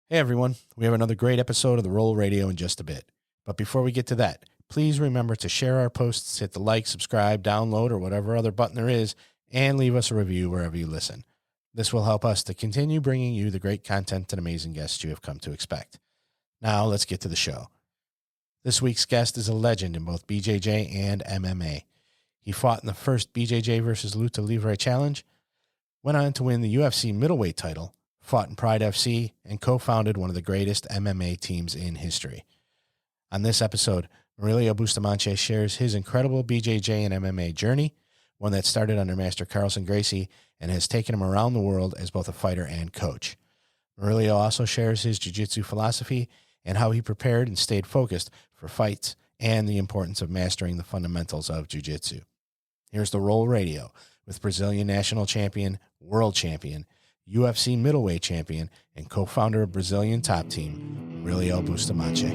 Hey everyone, we have another great episode of the Roll Radio in just a bit. But before we get to that, please remember to share our posts, hit the like, subscribe, download, or whatever other button there is, and leave us a review wherever you listen. This will help us to continue bringing you the great content and amazing guests you have come to expect. Now let's get to the show. This week's guest is a legend in both BJJ and MMA. He fought in the first BJJ versus Luta Livre Challenge, went on to win the UFC Middleweight title, fought in Pride FC, and co-founded one of the greatest MMA teams in history. On this episode, Murilo Bustamante shares his incredible BJJ and MMA journey, one that started under Master Carlson Gracie and has taken him around the world as both a fighter and coach. Murilo also shares his Jiu Jitsu philosophy and how he prepared and stayed focused for fights and the importance of mastering the fundamentals of Jiu Jitsu. Here's the Roll Radio with Brazilian national champion, world champion, UFC middleweight champion, and co-founder of Brazilian Top Team, Murilo Bustamante.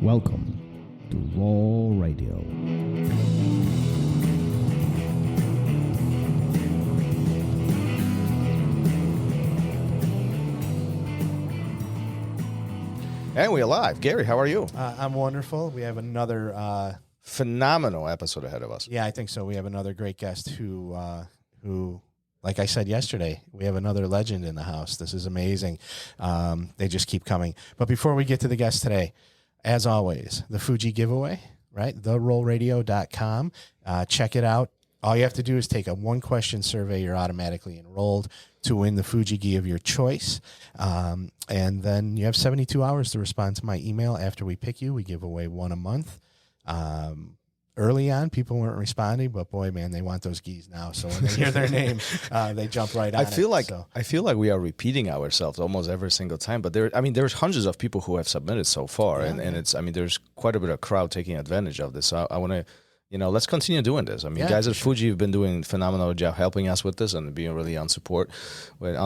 Welcome to Roll Radio. And we're live. Gary, how are you? I'm wonderful. We have another phenomenal episode ahead of us. Yeah, I think so. We have another great guest who, like I said yesterday, we have another legend in the house. This is amazing. They just keep coming. But before we get to the guest today, as always, the Fuji giveaway, right? TheRollRadio.com. Check it out. All you have to do is take a one-question survey. You're automatically enrolled to win the Fuji gi of your choice. And then you have 72 hours to respond to my email after we pick you. We give away one a month. Early on, people weren't responding, but boy, man, they want those gis now. So when they hear their name, they jump right on I feel it. like we are repeating ourselves almost every single time. But there's hundreds of people who have submitted so far, and it's there's quite a bit of crowd taking advantage of this. So I want to. Let's continue doing this. Guys at Fuji have been doing a phenomenal job helping us with this and being really on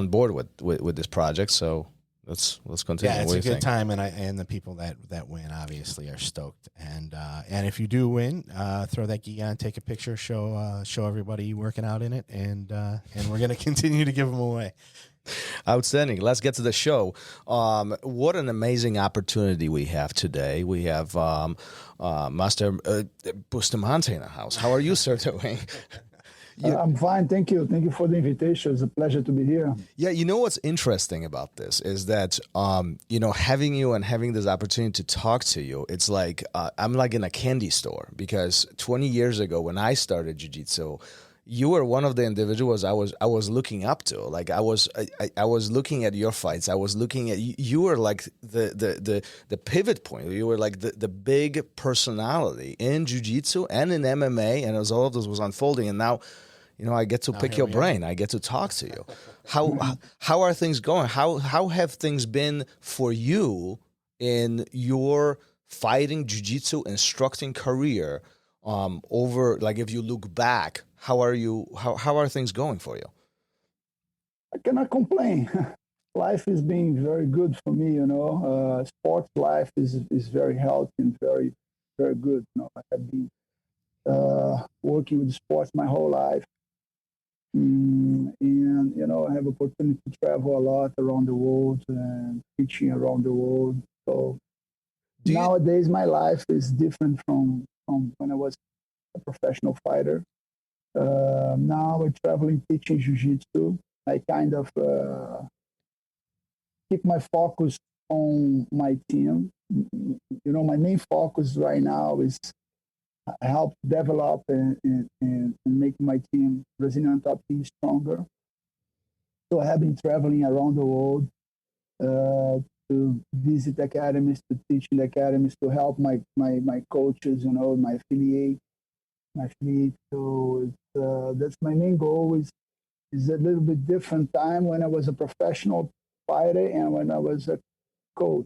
board with this project. So let's continue. Yeah, it's a good time, and the people that win obviously are stoked. And if you do win, throw that gi on, take a picture, show everybody you working out in it, and we're gonna continue to give them away. Outstanding. Let's get to the show. What an amazing opportunity we have today. We have Master Bustamante in the house. How are you, sir, doing? I'm fine. Thank you. Thank you for the invitation. It's a pleasure to be here. Yeah, what's interesting about this is that, having you and having this opportunity to talk to you, it's like I'm like in a candy store, because 20 years ago when I started Jiu-Jitsu, you were one of the individuals I was looking up to. Like I was looking at your fights. I was looking at you were like the pivot point. You were like the big personality in Jiu-Jitsu and in MMA, and as all of this was unfolding, and now, I get to pick your brain. I get to talk to you. How are things going? How have things been for you in your fighting Jiu-Jitsu instructing career? Over, like, if you look back, how are things going for you? I cannot complain. Life is being very good for me, Sports life is very healthy and very, very good. I have been working with sports my whole life. And, I have opportunity to travel a lot around the world and teaching around the world. So nowadays my life is different from when I was a professional fighter. Now I'm traveling, teaching Jiu-Jitsu. I kind of keep my focus on my team. My main focus right now is help develop and make my team, Brazilian Top Team, stronger. So I have been traveling around the world to visit academies, to teach in the academies, to help my coaches, my affiliate. So that's my main goal. Is a little bit different time when I was a professional fighter and when I was a coach.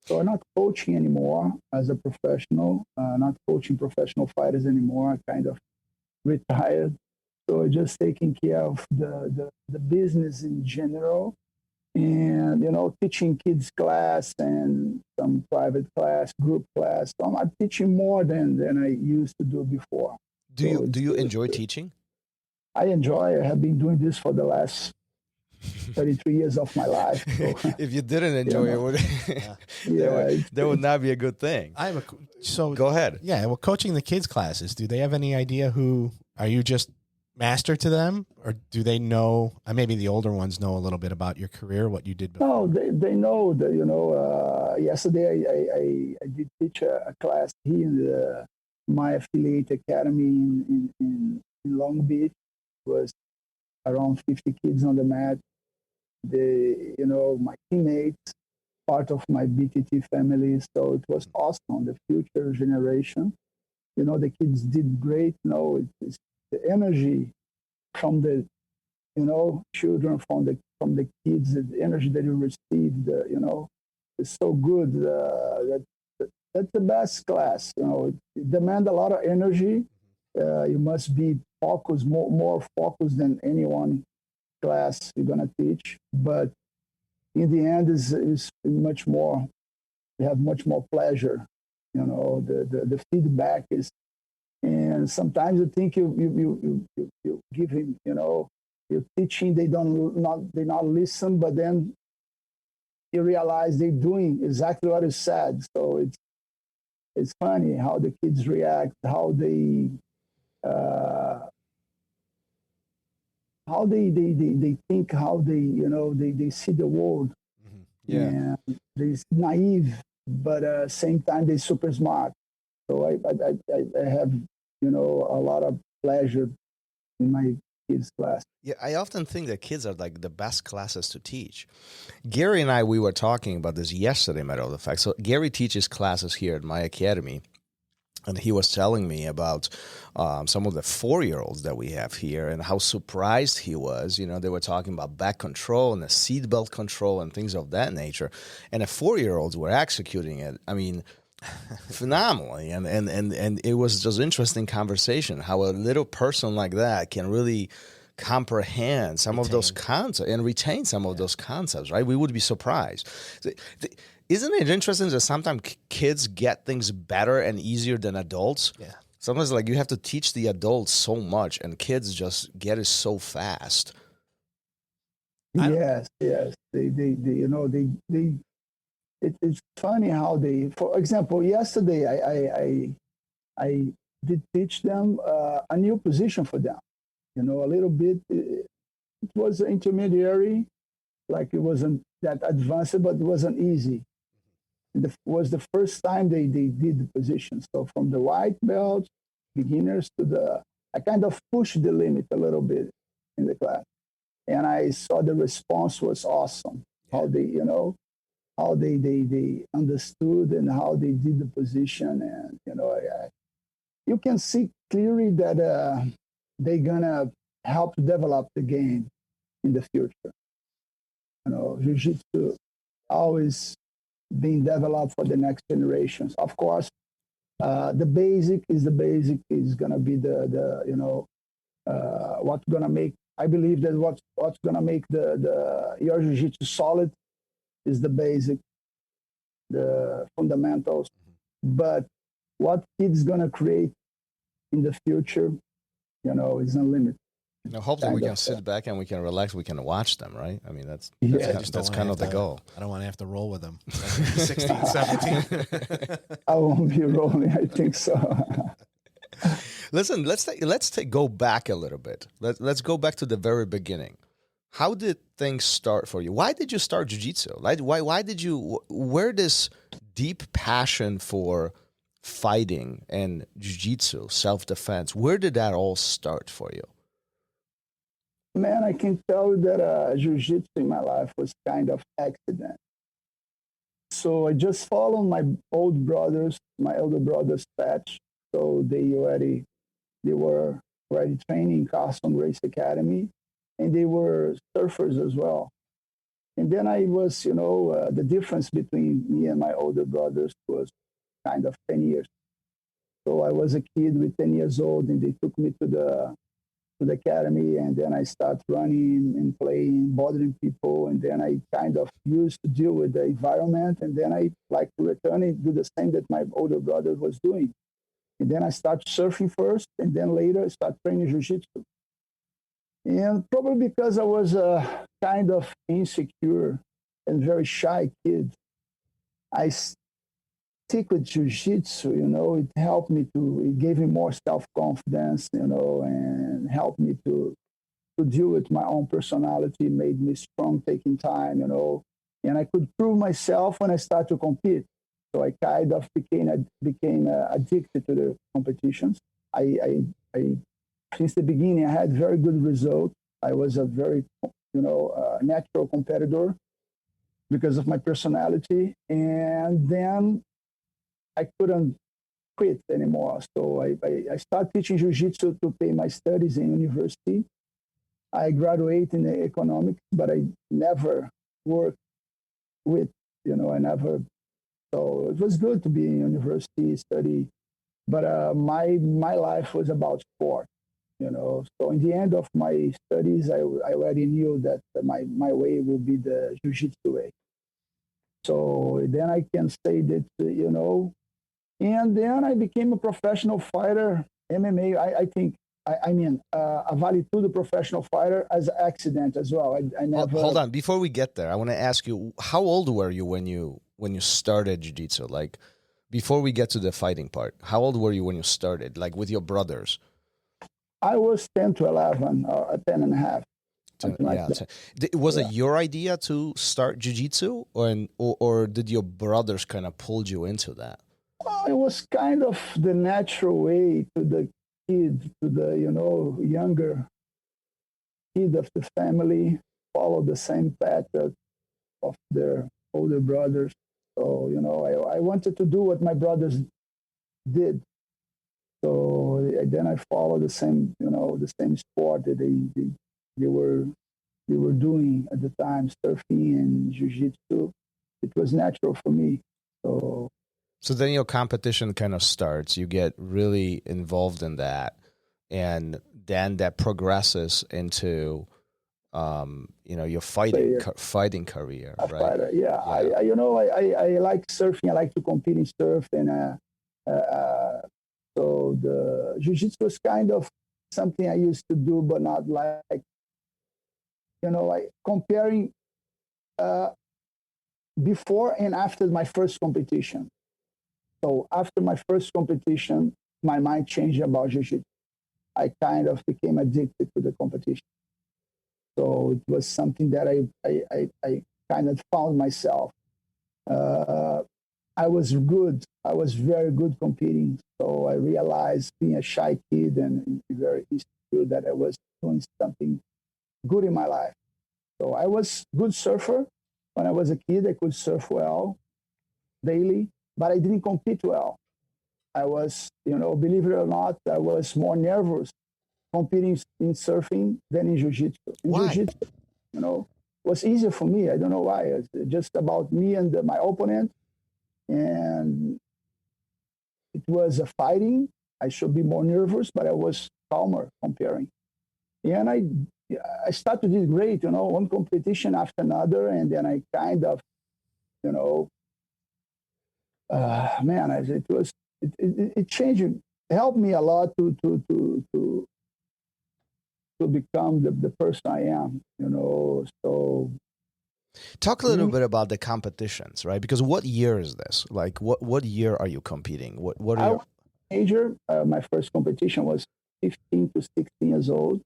So I'm not coaching anymore as a professional, not coaching professional fighters anymore. I kind of retired. So just taking care of the business in general and teaching kids class and some private class, group class. So I'm teaching more than I used to do before. Do you enjoy teaching? I enjoy. I have been doing this for the last 33 years of my life. So, If you didn't enjoy it, that would not be a good thing. Go ahead. Yeah, well, coaching the kids classes, do they have any idea are you just master to them, or do they know, maybe the older ones know a little bit about your career, what you did before? No, they know that, yesterday I did teach a class here in my affiliate academy in Long Beach. It was around 50 kids on the mat. My teammates, part of my BTT family. So it was awesome. The future generation, the kids did great. It's the energy from the, children, from the kids, the energy that you received, is so good. That's the best class. It demands a lot of energy. You must be focused, more focused than anyone class you're gonna teach, but in the end is much more. You have much more pleasure. The feedback is, and sometimes you think you give him, you're teaching, they not listen, but then you realize they're doing exactly what you said. So it's funny how the kids react, how they think, how they see the world. Yeah. And they're naive, but same time they're super smart. So I have a lot of pleasure in my kids' class. Yeah, I often think that kids are like the best classes to teach. Gary and we were talking about this yesterday, matter of fact. So Gary teaches classes here at my academy. And he was telling me about some of the 4-year-olds that we have here and how surprised he was. They were talking about back control and the seatbelt control and things of that nature. And the 4-year-olds were executing it, phenomenally. And it was just interesting conversation, how a little person like that can really comprehend some of those concepts and retain some of those concepts, right? We would be surprised. Isn't it interesting that sometimes kids get things better and easier than adults? Yeah. Sometimes you have to teach the adults so much, and kids just get it so fast. Yes. It's funny how for example, yesterday I did teach them a new position for them. A little bit. It was intermediary, like it wasn't that advanced, but it wasn't easy. It was the first time they did the position. So from the white belt, beginners I kind of pushed the limit a little bit in the class. And I saw the response was awesome. How they understood and how they did the position. And, you can see clearly that they're gonna help develop the game in the future. Jiu-Jitsu always being developed for the next generations. Of course, the basic is gonna be what's gonna make. I believe that what's gonna make your Jiu-Jitsu solid is the basic, the fundamentals. But what kids gonna create in the future, is unlimited. Hopefully we can sit back and we can relax. We can watch them, right? That's kind of the goal. I don't want to have to roll with them. 16, 17. I won't be rolling. I think so. Listen, let's go back a little bit. Let's go back to the very beginning. How did things start for you? Why did you start jiu-jitsu? Where this deep passion for fighting and jiu-jitsu, self-defense, where did that all start for you? Man, I can tell you that jiu-jitsu in my life was kind of accident. So I just followed my older brother's path. So they were already training in Carlson Gracie Academy, and they were surfers as well. And then I was, the difference between me and my older brothers was kind of 10 years. So I was a kid with 10 years old, and they took me to to the academy, and then I start running and playing, bothering people, and then I kind of used to deal with the environment, and then I like to return and do the same that my older brother was doing. And then I start surfing first, and then later I start training jiu-jitsu. And probably because I was a kind of insecure and very shy kid, I stick with jiu-jitsu, it helped me it gave me more self-confidence, and helped me to deal with my own personality, made me strong taking time, and I could prove myself when I started to compete. So I kind of became addicted to the competitions. I since the beginning, I had very good results. I was a very, natural competitor because of my personality. And then I couldn't quit anymore. So I started teaching jiu-jitsu to pay my studies in university. I graduated in economics, but I never worked with, I never. So it was good to be in university, study. But my life was about sport. So in the end of my studies, I already knew that my way would be the jiu-jitsu way. So then I can say that, and then I became a professional fighter, MMA. I think, a Vale Tudo professional fighter as an accident as well. I never. Hold on, before we get there, I want to ask you, how old were you when you started jiu-jitsu? Like, before we get to the fighting part, how old were you when you started, like with your brothers? I was 10 to 11, 10 and a half. Was it your idea to start jiu-jitsu, or did your brothers kind of pulled you into that? Well, it was kind of the natural way to the kid, to the, younger kid of the family, follow the same path of their older brothers. So, I wanted to do what my brothers did. So then I followed the same, the same sport that they were doing at the time, surfing and jiu-jitsu. It was natural for me. So then your competition kind of starts. You get really involved in that, and then that progresses into, your fighting career, right? Fighter, yeah. I like surfing. I like to compete in surf, and so the jiu-jitsu was kind of something I used to do, but not like, like comparing before and after my first competition. So after my first competition, my mind changed about jiu-jitsu. I kind of became addicted to the competition. So it was something that I kind of found myself. I was good. I was very good competing. So I realized, being a shy kid and very insecure, that I was doing something good in my life. So I was a good surfer. When I was a kid, I could surf well daily, but I didn't compete well. I was, believe it or not, I was more nervous competing in surfing than in jiu-jitsu. Jiu-jitsu, was easier for me. I don't know why. It's just about me and my opponent. And it was a fighting. I should be more nervous, but I was calmer comparing. And I started to do great, one competition after another. And then I kind of, it changed, it helped me a lot to become the person I am, so. Talk a little bit about the competitions, right? Because what year is this? Like, what year are you competing? What are you? Major. My first competition was 15 to 16 years old.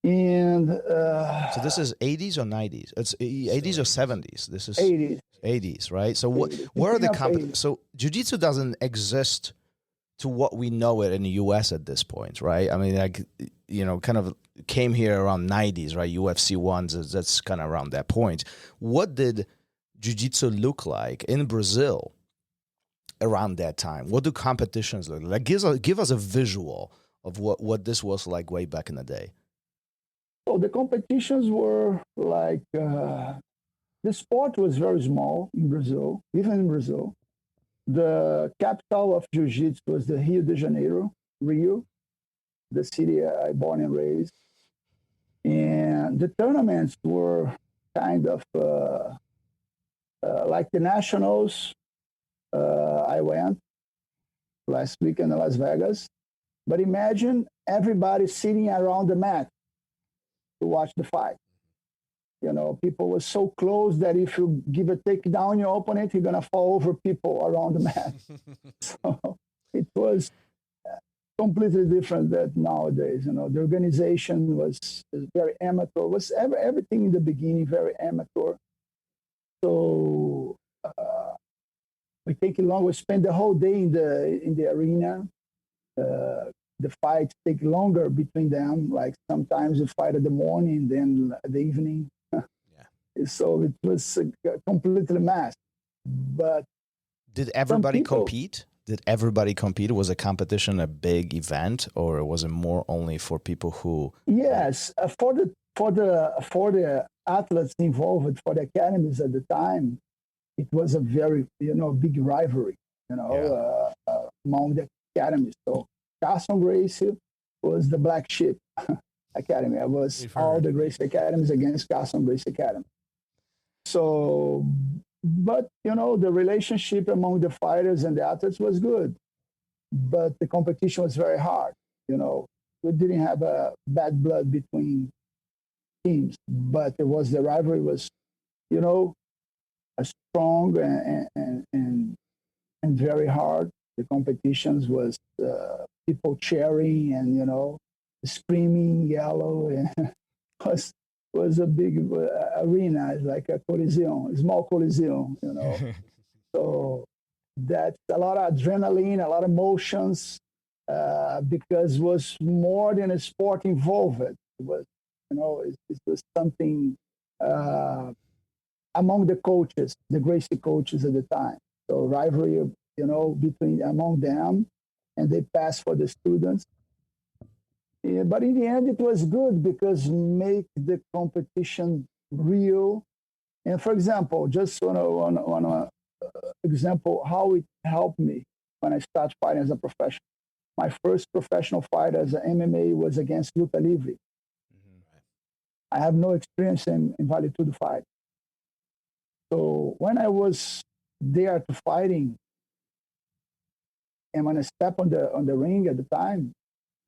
And so this is 80s or 90s? It's 80s or 70s? This is 80s. 80s, right? So what are the competitions? So jiu-jitsu doesn't exist to what we know it in the U.S. at this point, right? I mean, like, kind of came here around 90s, right? UFC ones, that's kind of around that point. What did jiu-jitsu look like in Brazil around that time? What do competitions look like? Give us a visual of what this was like way back in the day. So the competitions were like, the sport was very small in Brazil, even in Brazil. The capital of jiu-jitsu was the Rio de Janeiro, Rio. the city I born and raised. And the tournaments were kind of like the nationals. I went last weekend in Las Vegas. But imagine everybody sitting around the mat to watch the fight. You know, people were so close that if you give a takedown your opponent, you're gonna fall over people around the mat. So it was completely different than nowadays. You know, the organization was very amateur. Was everything in the beginning very amateur. So we take it long. We spend the whole day in the arena. The fights take longer between them. Like sometimes you fight in the morning, then the evening. Yeah. So it was completely masked. But did everybody compete? Did everybody compete? Was a competition a big event, or was it more only for people who? Yes, for the athletes involved, for the academies at the time, it was a very big rivalry. Among the academies. So Carlson Gracie was the black sheep academy. I was all the Gracie academies against Carlson Gracie Academy. So, but the relationship among the fighters and the athletes was good, but the competition was very hard. We didn't have a bad blood between teams, but it was the rivalry was, a strong and very hard. The competitions was people cheering and screaming, yellow, and was a big arena. It's like a coliseum, a small coliseum, So that's a lot of adrenaline, a lot of emotions, because it was more than a sport involved. It was, it was something among the coaches, the Gracie coaches at the time. So rivalry, among them, and they passed for the students. Yeah, but in the end, it was good because make the competition real. And for example, just one example, how it helped me when I started fighting as a professional. My first professional fight as an MMA was against Luta Livre. Mm-hmm. I have no experience in Vale Tudo fight. So when I was there to fighting, and when I stepped on the ring at the time,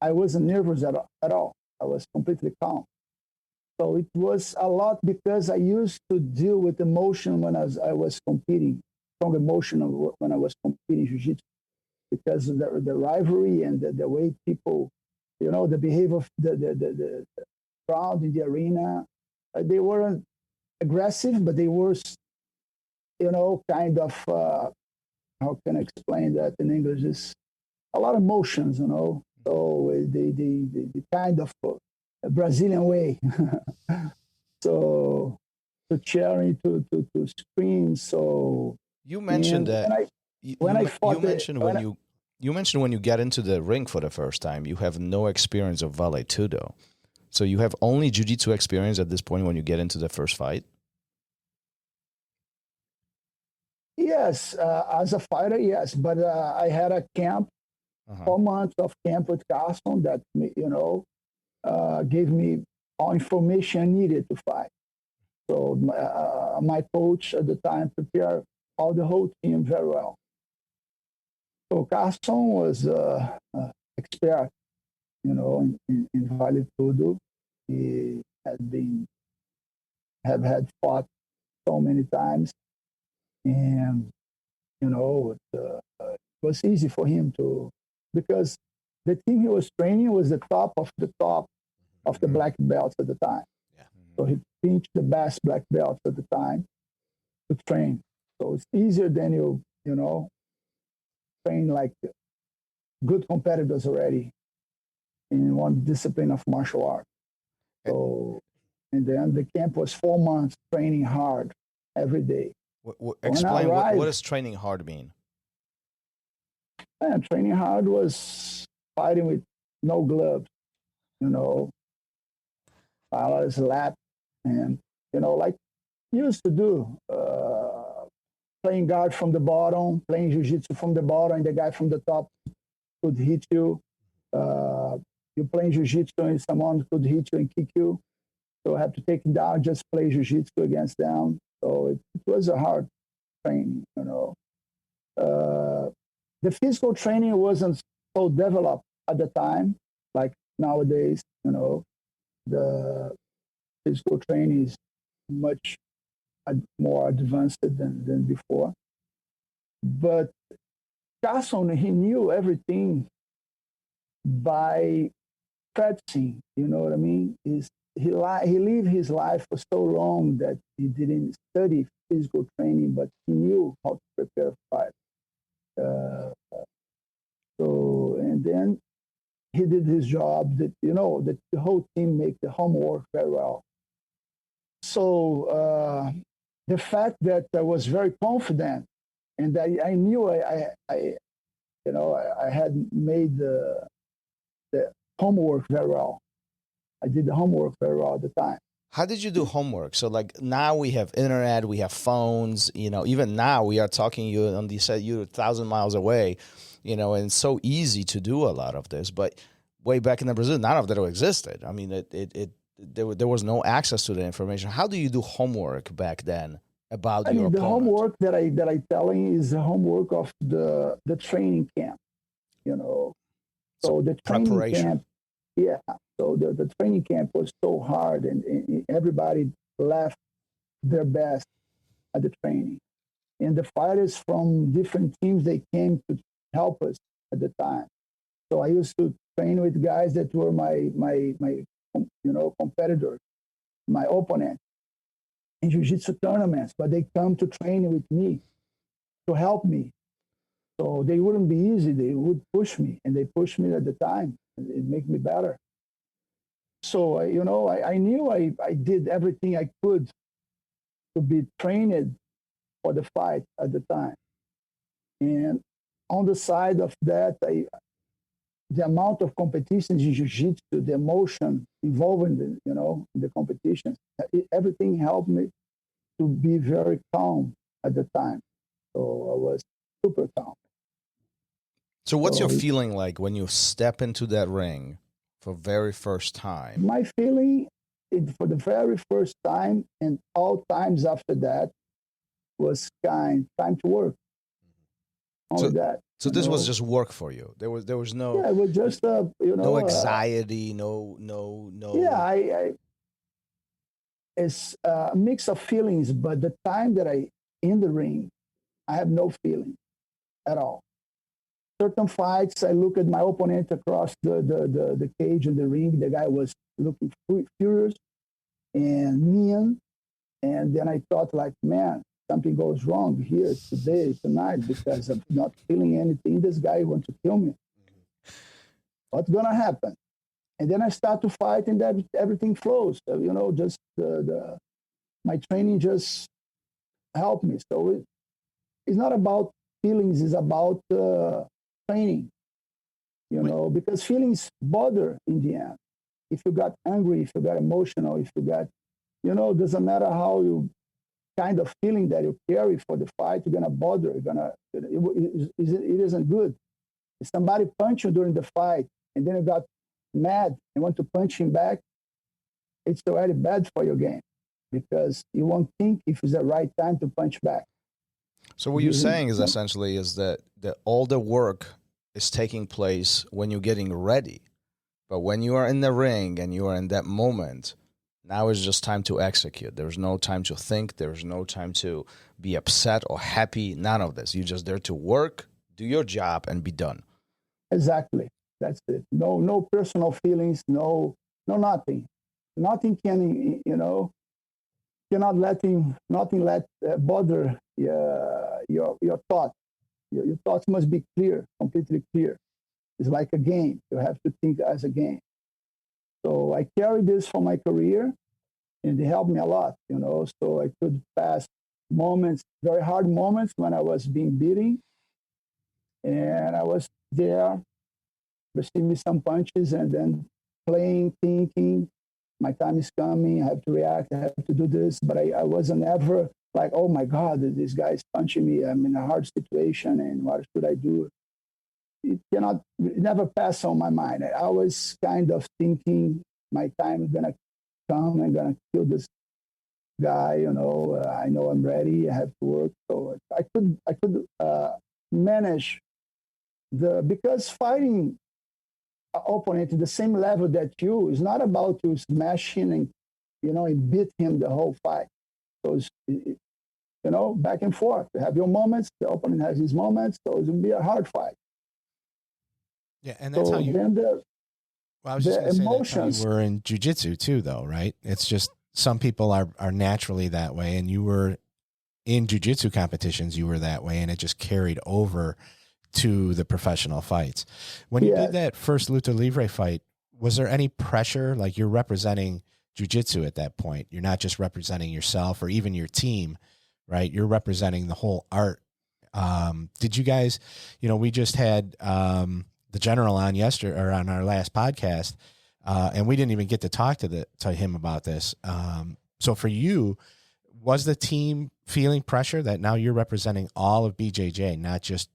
I wasn't nervous at all. I was completely calm. So it was a lot because I used to deal with emotion when I was competing, strong emotion when I was competing Jiu-Jitsu, because of the rivalry and the way people, the behavior of the crowd in the arena. They weren't aggressive, but they were, kind of, how can I explain that in English? Is a lot of emotions, So the kind of Brazilian way. So to cheering, to scream. So you mentioned that you mentioned when you get into the ring for the first time, you have no experience of Vale Tudo. So you have only Jiu-Jitsu experience at this point when you get into the first fight? Yes, as a fighter, yes. But I had a camp, 4 months of camp with Carlson that, gave me all information I needed to fight. So my coach at the time prepared the whole team very well. So Carlson was expert, in Vale Tudo. He had fought so many times, and it was easy for him because the team he was training was the top of the black belts at the time. Yeah. So he pinched the best black belts at the time to train. So it's easier than you train like good competitors already in one discipline of martial art. So, and then the camp was 4 months training hard every day. Explain what does training hard mean? And training hard was fighting with no gloves, a lot of slap, and like used to do, playing guard from the bottom, playing jiu-jitsu from the bottom, and the guy from the top could hit you. you play jiu-jitsu and someone could hit you and kick you. So I have to take it down, just play jiu-jitsu against them. So it was a hard training, you know. The physical training wasn't so developed at the time, like nowadays, you know. The physical training is much more advanced than before. But Carlson, he knew everything by practicing, you know what I mean? He lived his life for so long that he didn't study physical training, but he knew how to prepare for fight. And then he did his job that, you know, that the whole team make the homework very well. So the fact that I was very confident and I knew I had made the homework very well. I did the homework very well at the time. How did you do homework? So like now we have internet, we have phones, you know, even now we are talking you on the set, you're 1,000 miles away, you know, and it's so easy to do a lot of this. But way back in the Brazil, none of that existed. I mean, there was no access to the information. How do you do homework back then about your opponent? The homework that I telling is the homework of the training camp, you know. So the training camp, yeah. So the training camp was so hard, and everybody left their best at the training. And the fighters from different teams, they came to help us at the time. So I used to train with guys that were my competitors, my opponents in jiu-jitsu tournaments, but they come to train with me to help me. So they wouldn't be easy. They would push me, and they pushed me at the time. It made me better. So, I knew I did everything I could to be trained for the fight at the time. And on the side of that, the amount of competitions in jiu-jitsu, the emotion involved in the competitions, everything helped me to be very calm at the time. So I was super calm. So what's your feeling like when you step into that ring for very first time? My feeling for the very first time and all times after that was time to work. Only that. So this was just work for you. There was no. Yeah, it was just no anxiety, no. Yeah, it's a mix of feelings, but the time that I in the ring, I have no feeling at all. Certain fights, I look at my opponent across the cage in the ring. The guy was looking furious and mean, and then I thought, like, man, something goes wrong here tonight, because I'm not feeling anything. This guy wants to kill me. What's gonna happen? And then I start to fight, and everything flows. So, just my training just helped me. So it's not about feelings; it's about training. Because feelings bother in the end. If you got angry, if you got emotional, if you got, doesn't matter how you kind of feeling that you carry for the fight, you're gonna bother. It isn't good. If somebody punch you during the fight and then you got mad and want to punch him back, it's already bad for your game, because you won't think if it's the right time to punch back. So what you're saying is essentially is that all the work is taking place when you're getting ready, but when you are in the ring and you are in that moment, now is just time to execute. There's no time to think. There's no time to be upset or happy. None of this. You're just there to work, do your job, and be done. Exactly. That's it. No personal feelings. No nothing. Nothing can cannot let bother your thought. Your thoughts must be clear, completely clear. It's like a game. You have to think as a game. So I carried this for my career, and it helped me a lot, so I could pass moments, very hard moments when I was being beaten, and I was there, receiving some punches, and then playing, thinking, my time is coming, I have to react, I have to do this, but I wasn't ever like, oh my God, this guy is punching me, I'm in a hard situation, and what should I do? it never passed on my mind. I was kind of thinking my time is gonna come. I'm gonna kill this guy. I know I'm ready. I have to work. So I could manage because fighting an opponent at the same level that you is not about to smash him and beat him the whole fight. So back and forth. You have your moments. The opponent has his moments. So it will be a hard fight. Yeah, and that's so how you. Then Well, I was just going to say that's how emotions. you were in jiu-jitsu too, though, right? It's just some people are naturally that way, and you were in jiu-jitsu competitions. You were that way, and it just carried over to the professional fights. When you did that first Lucha Libre fight, was there any pressure? Like, you're representing jiu-jitsu at that point. You're not just representing yourself or even your team, right? You're representing the whole art. Did you guys, we just had the general on yesterday or on our last podcast, and we didn't even get to talk to him about this. So for you, was the team feeling pressure that now you're representing all of BJJ, not just,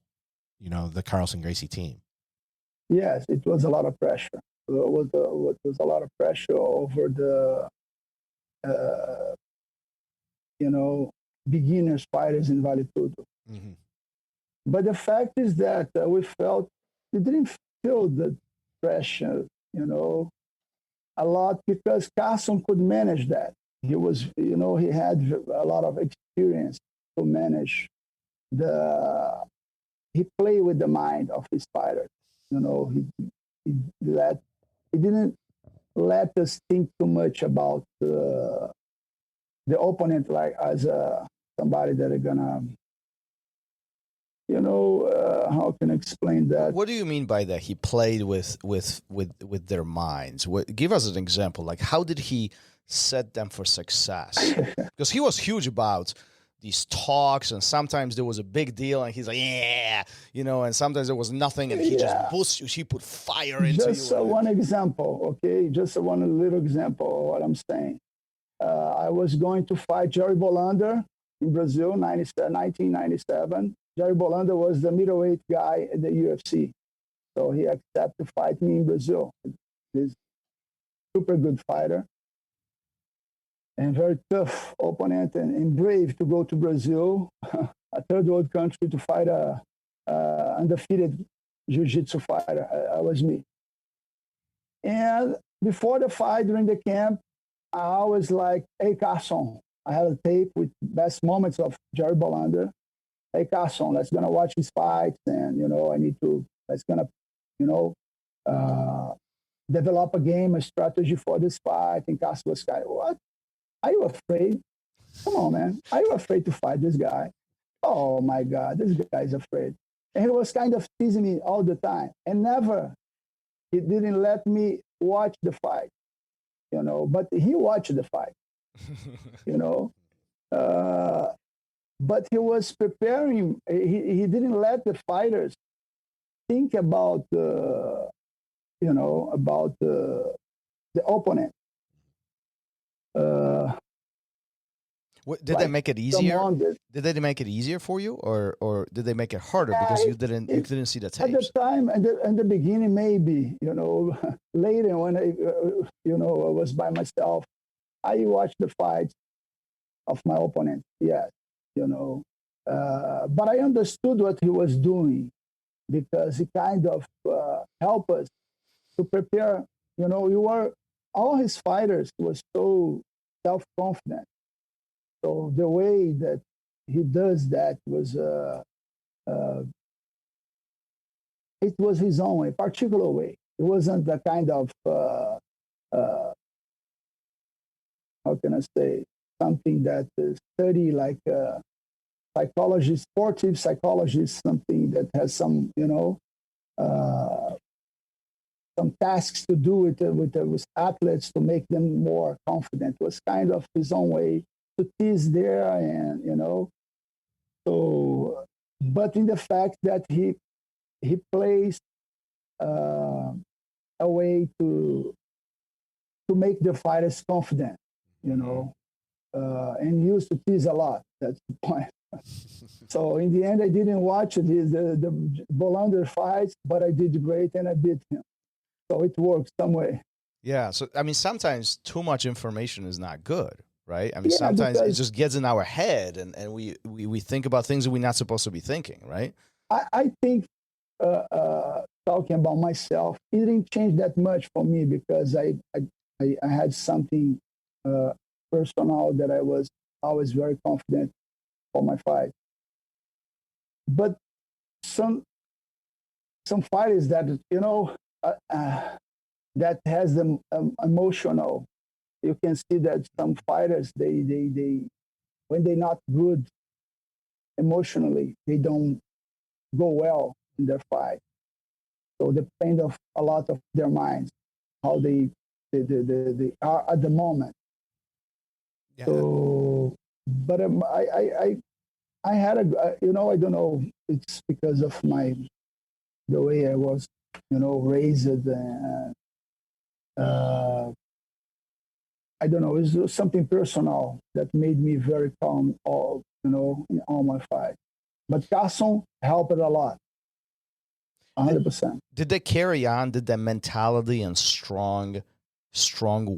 the Carlson Gracie team? Yes, it was a lot of pressure. It was a lot of pressure over the, beginners fighters in Vale Tudo. Mm-hmm. But the fact is that we didn't feel the pressure, a lot because Carlson could manage that. He was, he had a lot of experience to manage he played with the mind of his fighter. He didn't let us think too much about the opponent, like as somebody that are gonna, how can I explain that? What do you mean by that? He played with their minds. Give us an example. Like, how did he set them for success? Because he was huge about these talks, and sometimes there was a big deal, and he's like, yeah, and sometimes there was nothing, and he just pushed. He put fire into just you. One example, okay? Just one little example of what I'm saying. I was going to fight Jerry Bolander in Brazil, 1997. Jerry Bolander was the middleweight guy at the UFC. So he accepted to fight me in Brazil. He's a super good fighter and very tough opponent and brave to go to Brazil, a third world country, to fight a undefeated jiu-jitsu fighter. I was me. And before the fight, during the camp, I was like, hey, Carlson, I have a tape with best moments of Jerry Bolander. Hey, Carlson, let's gonna watch his fights, and let's gonna develop a game, a strategy for this fight. And Carlson was kind of, what? Are you afraid? Come on, man. Are you afraid to fight this guy? Oh my God, this guy's afraid. And he was kind of teasing me all the time, and he didn't let me watch the fight, but he watched the fight, but he was preparing. He didn't let the fighters think about the opponent. Did they make it easier? Did they make it easier for you, or did they make it harder because you didn't see the tapes? At the time, and the beginning, maybe, later when I was by myself, I watched the fights of my opponent. Yes, but I understood what he was doing because he kind of helped us to prepare. All his fighters was so self-confident. So the way that he does that was, it was his own way, particular way. It wasn't the kind of, how can I say, something that is study like psychology, sportive psychology, something that has some, some tasks to do with athletes to make them more confident. It was kind of his own way to tease there, and so, but in the fact that he plays a way to make the fighters confident, and he used to tease a lot. That's the point. So in the end, I didn't watch the Bolander fights, but I did great and I beat him. So it worked some way. Yeah. So, I mean, sometimes too much information is not good, right? I mean, Yeah, sometimes it because just gets in our head and we think about things that we're not supposed to be thinking, right? I think talking about myself, it didn't change that much for me because I had something personal that I was always very confident for my fight. But some fighters that that has them emotional. You can see that some fighters they when they're not good emotionally, they don't go well in their fight. So depend of a lot of their minds, how they are at the moment. Yeah. So, but I had I don't know, it's because of the way I was, raised. Uh, I don't know, it's something personal that made me very calm, in all my fight. But Carlson helped a lot, 100%. Did they carry on? Did that mentality and strong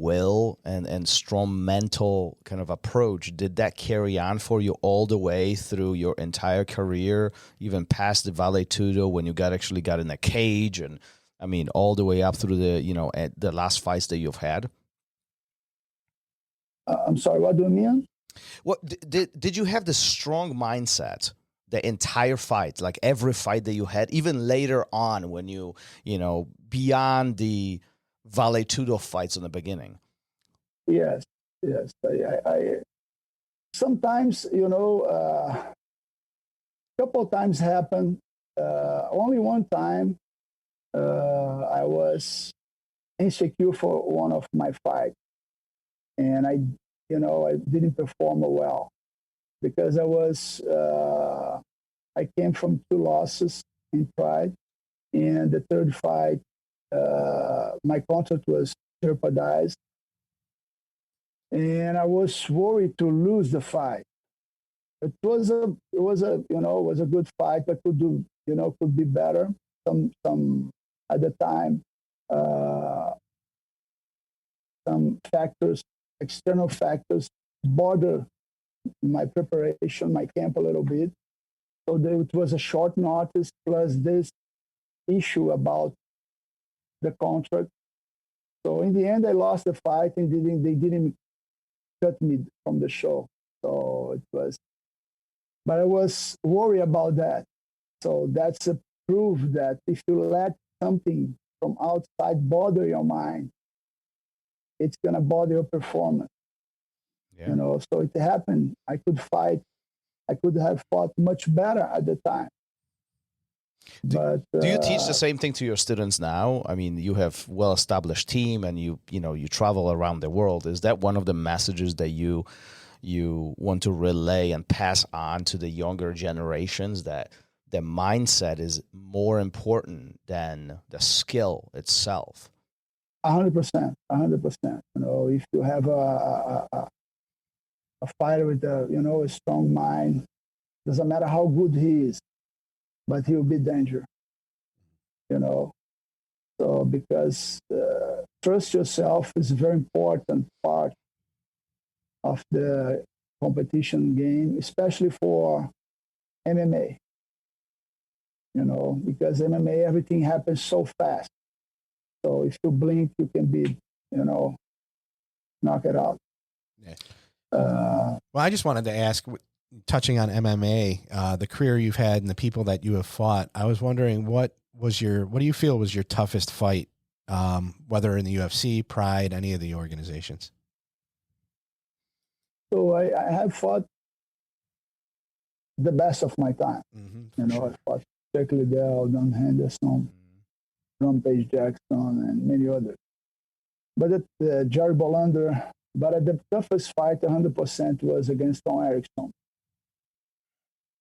will and strong mental kind of approach, did that carry on for you all the way through your entire career, even past the Vale Tudo when you actually got in a cage, and I mean all the way up through the last fights that you've had? I'm sorry, what do you mean? What did you have the strong mindset the entire fight, like every fight that you had, even later on when beyond the Vale Tudo fights in the beginning? Yes, yes. I sometimes, couple of times happened. Only one time, I was insecure for one of my fights, and I didn't perform well because I came from 2 losses in Pride, and the third fight, my contract was jeopardized, and I was worried to lose the fight. It was a good fight, but could be better. Some at the time, uh, some factors, external factors, bother my preparation, my camp a little bit. So it was a short notice plus this issue about the contract. So in the end, I lost the fight and they didn't cut me from the show. So it was, but I was worried about that. So that's a proof that if you let something from outside bother your mind, it's gonna bother your performance. Yeah. So it happened. I could fight. I could have fought much better at the time. But do you teach the same thing to your students now? I mean, you have well-established team, and you travel around the world. Is that one of the messages that you want to relay and pass on to the younger generations, that the mindset is more important than the skill itself? 100%, 100%. If you have a fighter with a strong mind, doesn't matter how good he is, but he'll be danger. So because trust yourself is a very important part of the competition game, especially for MMA. Because MMA, everything happens so fast. So if you blink, you can be, knock it out. Yeah. Well, I just wanted to ask, touching on MMA, the career you've had and the people that you have fought, I was wondering what do you feel was your toughest fight, whether in the UFC, Pride, any of the organizations? So I have fought the best of my time. I fought Jack Liddell, Don Henderson, Rampage Jackson, and many others. But Jerry Bolander, but the toughest fight, 100%, was against Tom Erickson.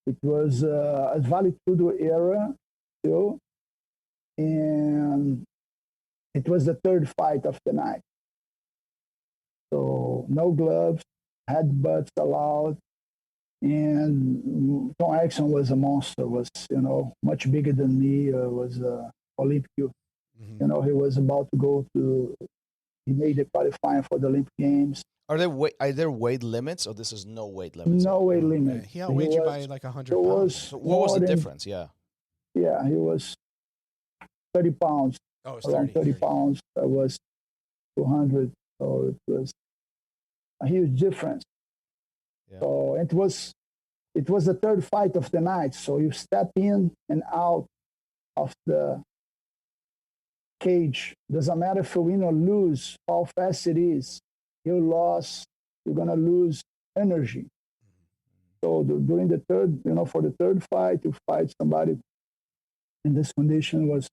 It was a Vale Tudo era still, and it was the third fight of the night. So no gloves, headbutts allowed, And Tom Erickson was a monster, was, much bigger than me, was Olympic. Mm-hmm. He was about to go to, he made the qualifying for the Olympic Games. Are there weight limits, or this is no weight limits? No weight limit. He outweighed you by like 100 It pounds. was So what was the difference? Yeah. Yeah, he was 30 pounds, Oh, it was around 30 pounds. I was 200, so it was a huge difference. Yeah. So it was the third fight of the night. So you step in and out of the cage. Doesn't matter if you win or lose, how fast it is. You lost, you're gonna lose energy. So during the third, for the third fight, to fight somebody in this condition was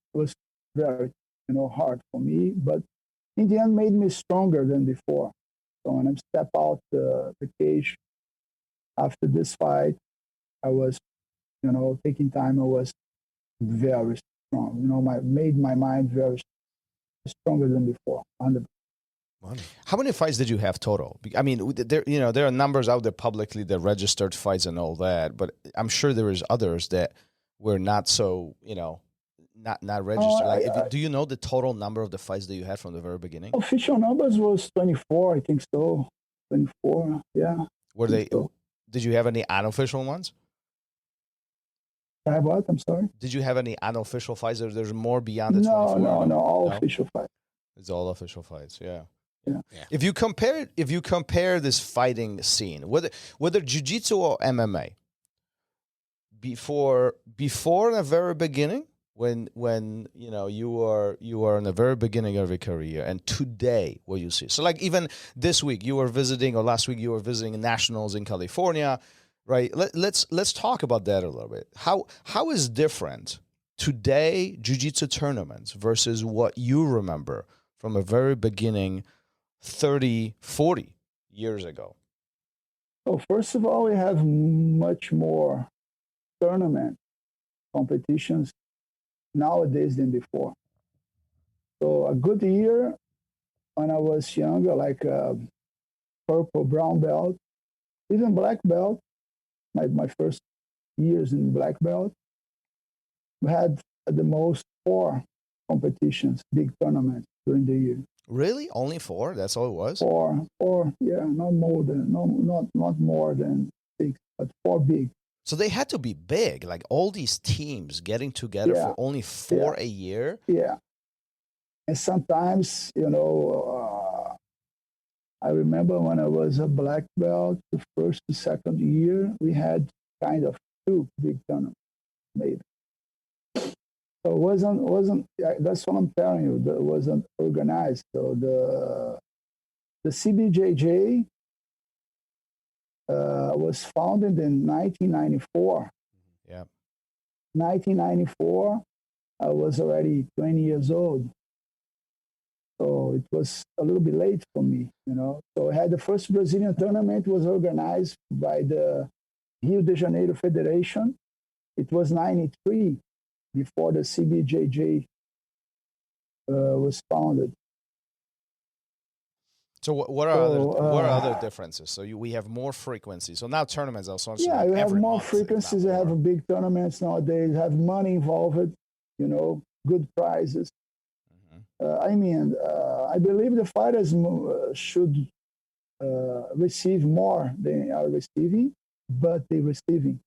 very, hard for me. But in the end, made me stronger than before. So when I step out the cage after this fight, I was, taking time. I was very strong. Made my mind very stronger than before. 100%. How many fights did you have total? I mean, there are numbers out there publicly, the registered fights and all that, but I'm sure there is others that were not so, not registered. Do you know the total number of the fights that you had from the very beginning? Official numbers was 24, I think so. 24, yeah. Were they? So. Did you have any unofficial ones? I have what? I'm sorry. Did you have any unofficial fights? Or there's more beyond the 24? No, all official fights. It's all official fights, yeah. Yeah. If you compare this fighting scene, whether jiu-jitsu or MMA, before the very beginning, when you are in the very beginning of your career, and today what you see. So like even this week you were visiting, or last week you were visiting nationals in California, right? Let's talk about that a little bit. How is different today jiu-jitsu tournaments versus what you remember from a very beginning 30, 40 years ago? So first of all, we have much more tournament competitions nowadays than before. So a good year when I was younger, like purple, brown belt, even black belt, my first years in black belt, we had at the most 4 competitions, big tournaments during the year. Really? Only 4? That's all it was? 4, yeah, not more than 6, but 4 big. So they had to be big, like all these teams getting together for only 4 a year? Yeah. And sometimes, I remember when I was a black belt, the first to second year, we had kind of 2 big tournaments, maybe. So it wasn't. That's what I'm telling you. That wasn't organized. So the CBJJ was founded in 1994. Yeah. 1994, I was already 20 years old. So it was a little bit late for me, So I had the first Brazilian tournament was organized by the Rio de Janeiro Federation. It was 93 before the CBJJ was founded. So what are other differences? So we have more frequency. So now tournaments are also yeah, like you have every more month, frequencies. You have big tournaments nowadays. Have money involved. Good prizes. Mm-hmm. I believe the fighters should receive more than are receiving, but they're receiving.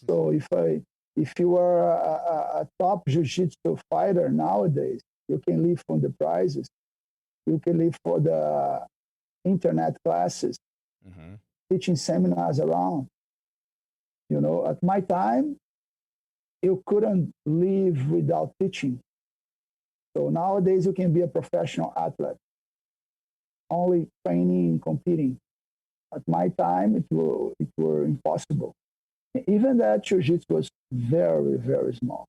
So if you are a top jiu-jitsu fighter nowadays, you can live from the prizes. You can live for the internet classes, teaching seminars around. At my time, you couldn't live without teaching. So nowadays, you can be a professional athlete, only training and competing. At my time, it were impossible. Even that jiu-jitsu was very, very small,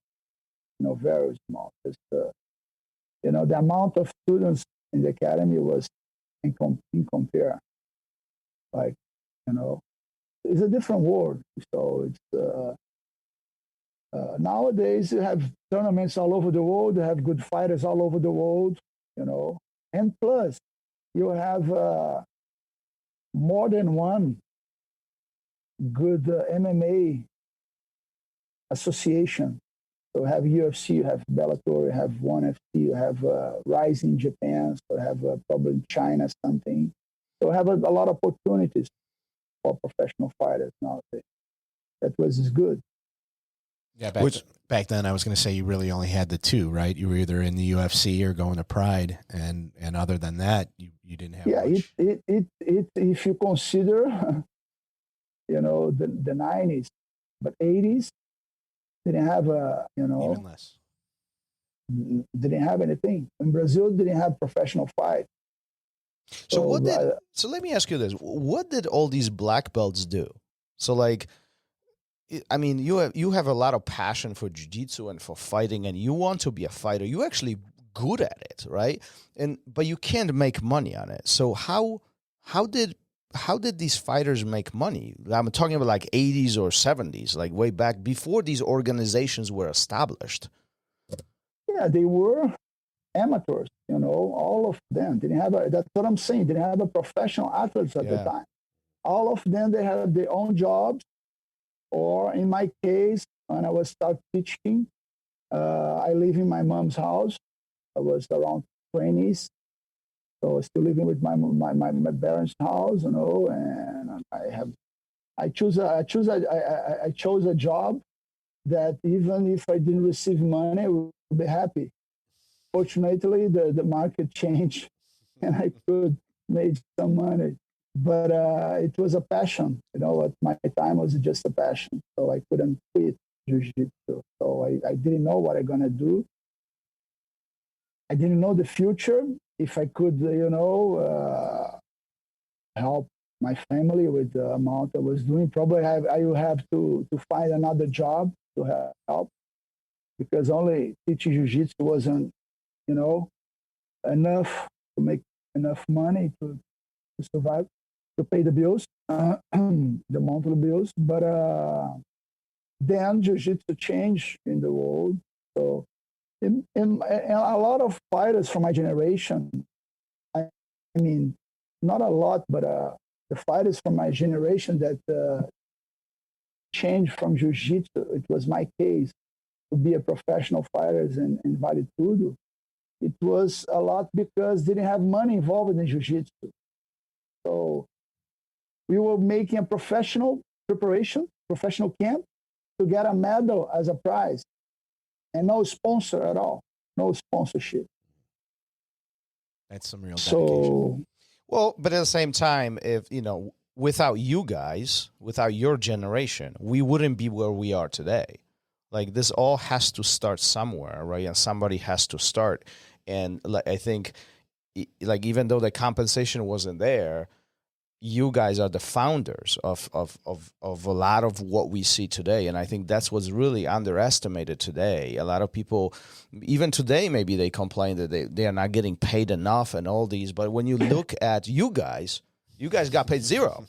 very small. Just, the amount of students in the academy was in compare. Like, it's a different world. So it's nowadays you have tournaments all over the world. You have good fighters all over the world, and plus you have more than one good MMA association. So you have UFC, you have Bellator, you have ONE FC, you have Rise in Japan, so you have probably in China something. So have a lot of opportunities for professional fighters nowadays. That was good. Yeah, back then I was going to say you really only had the two, right? You were either in the UFC or going to Pride, and other than that, you didn't have much. It if you consider, the 90s, but 80s didn't have Even less. Didn't have anything. In Brazil, didn't have professional fight. So let me ask you this: what did all these black belts do? So like, I mean, you have a lot of passion for jiu-jitsu and for fighting, and you want to be a fighter. You're actually good at it, right? But you can't make money on it. So how did these fighters make money? I'm talking about like 80s or 70s, like way back before these organizations were established. Yeah, they were amateurs. All of them didn't have that's what I'm saying. Didn't have a professional athletes at the time. All of them, they had their own jobs. Or in my case, when I was start teaching, I live in my mom's house. I was around 20s, so I was still living with my parents' house, and I chose a job that even if I didn't receive money, I would be happy. Fortunately, the market changed, and I could make some money. But it was a passion, at my time was just a passion. So I couldn't quit Jiu-Jitsu. So I didn't know what I'm going to do. I didn't know the future, if I could, help my family with the amount I was doing. Probably I will have to find another job to help, because only teaching Jiu-Jitsu wasn't, enough to make enough money to survive, to pay the bills, the monthly bills. But then Jiu-Jitsu changed in the world. So and a lot of fighters from my generation, I mean, not a lot, but the fighters from my generation that changed from Jiu-Jitsu, it was my case, to be a professional fighters in Vale Tudo. It was a lot because they didn't have money involved in Jiu-Jitsu. So we were making a professional preparation, professional camp, to get a medal as a prize, and no sponsor at all, no sponsorship. That's some real dedication. Well, but at the same time, if without you guys, without your generation, we wouldn't be where we are today. Like, this all has to start somewhere, right? And somebody has to start. And I think, like, even though the compensation wasn't there, you guys are the founders of a lot of what we see today. And I think that's what's really underestimated today. A lot of people, even today, maybe they complain that they are not getting paid enough and all these. But when you look at you guys got paid zero.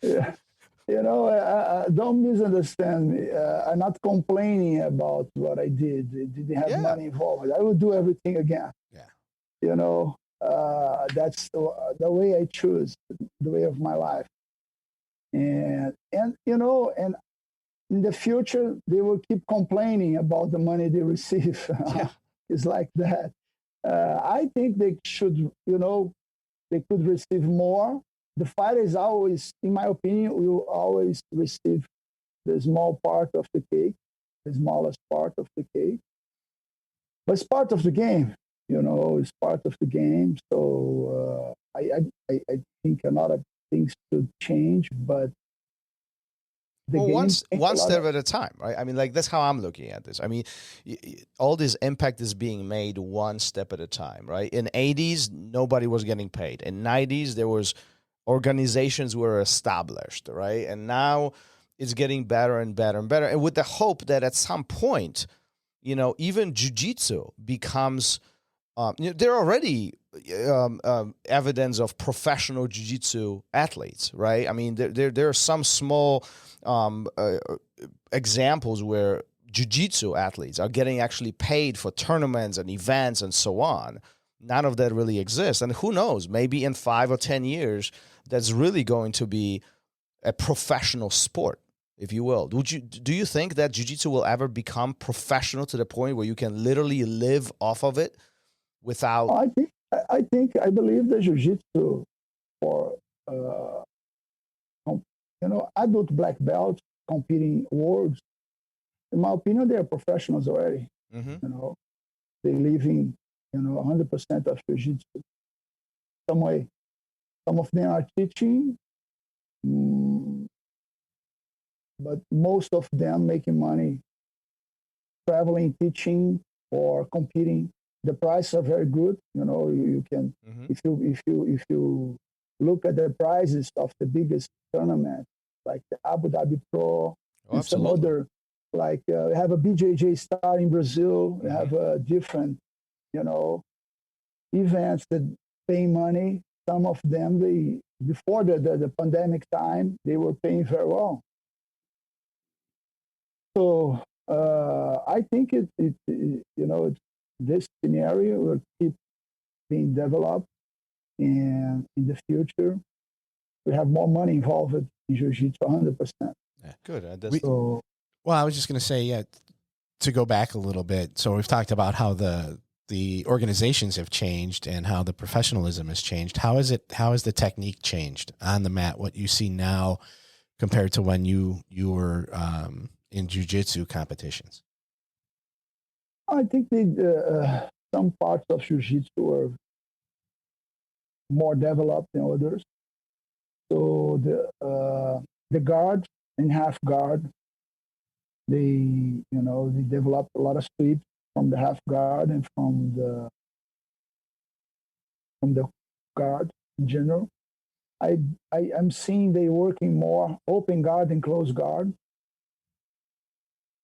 Yeah. Don't misunderstand me. I'm not complaining about what I did. I didn't have money involved. I would do everything again. Yeah. That's the way I choose, the way of my life. And in the future, they will keep complaining about the money they receive. Yeah. It's like that. I think they should, they could receive more. The fighters always, in my opinion, will always receive the small part of the cake, the smallest part of the cake. But it's part of the game, it's part of the game. So I think a lot of things should change, but one step at a time, right? I mean, like, that's how I'm looking at this. I mean, all this impact is being made one step at a time, right? In 80s, nobody was getting paid. In 90s, there was organizations were established, right? And now it's getting better and better and better. And with the hope that at some point, even jiu-jitsu becomes, there are already evidence of professional jiu-jitsu athletes, right? I mean, there are some small examples where jiu-jitsu athletes are getting actually paid for tournaments and events and so on. none of that really exists. And who knows, maybe in 5 or 10 years, that's really going to be a professional sport, if you will. Do you think that jiu-jitsu will ever become professional to the point where you can literally live off of it without? I believe that jiu-jitsu for adult black belts competing worlds, in my opinion, they are professionals already. Mm-hmm. They live in 100% of jiu-jitsu some way. Some of them are teaching, but most of them making money traveling, teaching, or competing. The prices are very good. You can, if you look at the prices of the biggest tournament, like the Abu Dhabi Pro, and some other, like we have a BJJ Star in Brazil. We have different, events that pay money. Some of them, before the pandemic time, they were paying very well. So I think this scenario will keep being developed, and in the future, we have more money involved in jiu-jitsu, 100%. Yeah, good. Well, I was just going to say, to go back a little bit. So we've talked about how the organizations have changed and how the professionalism has changed. How has the technique changed on the mat? What you see now compared to when you were in jiu-jitsu competitions? I think some parts of jiu-jitsu are more developed than others. So the guard and half guard, they developed a lot of sweeps from the half guard and from the guard in general. I'm seeing they working more open guard and close guard.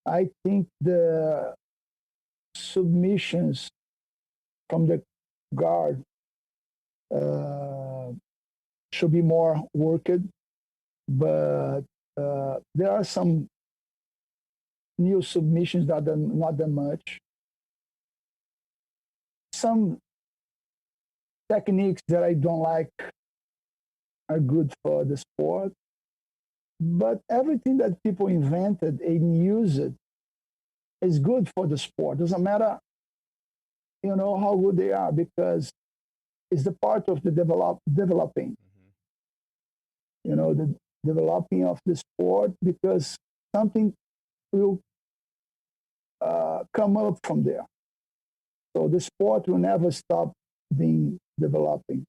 I think the submissions from the guard should be more worked, but there are some new submissions that are not that much. Some techniques that I don't like are good for the sport, but everything that people invented and use it is good for the sport. Doesn't matter, how good they are, because it's the part of the developing. The developing of the sport, because something will come up from there. So the sport will never stop being developing.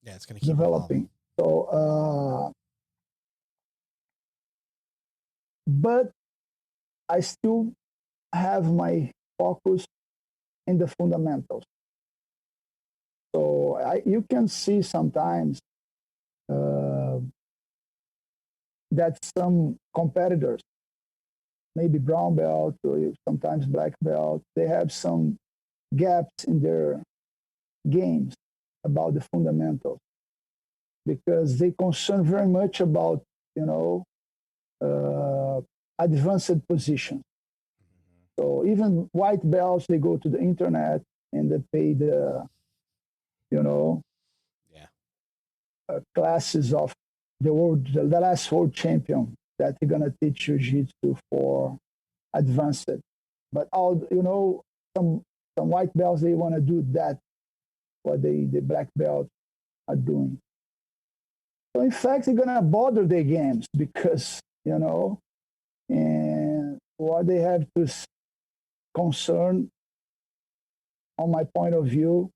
Yeah, it's going to keep developing. So, but I still have my focus in the fundamentals. So you can see sometimes that some competitors, maybe brown belt or sometimes black belt, they have some gaps in their games about the fundamentals, because they concern very much about advanced positions. So even white belts, they go to the internet and they pay the classes of the last world champion that they're gonna teach jiu-jitsu for advanced. But some white belts, they want to do that, what the black belts are doing. So in fact, they're gonna bother their games, because and what they have to concern, on my point of view,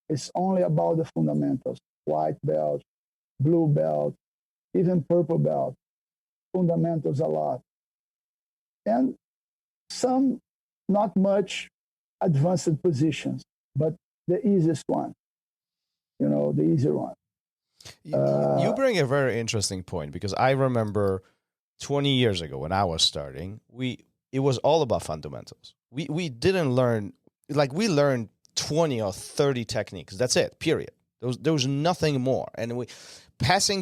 is only about the fundamentals. White belt, blue belt, even purple belt, fundamentals a lot. And some not much advanced positions, but the easiest one, the easier one. You bring a very interesting point, because I remember 20 years ago when I was starting, it was all about fundamentals. We didn't learn, we learned 20 or 30 techniques. That's it, period. There was nothing more. And we passed the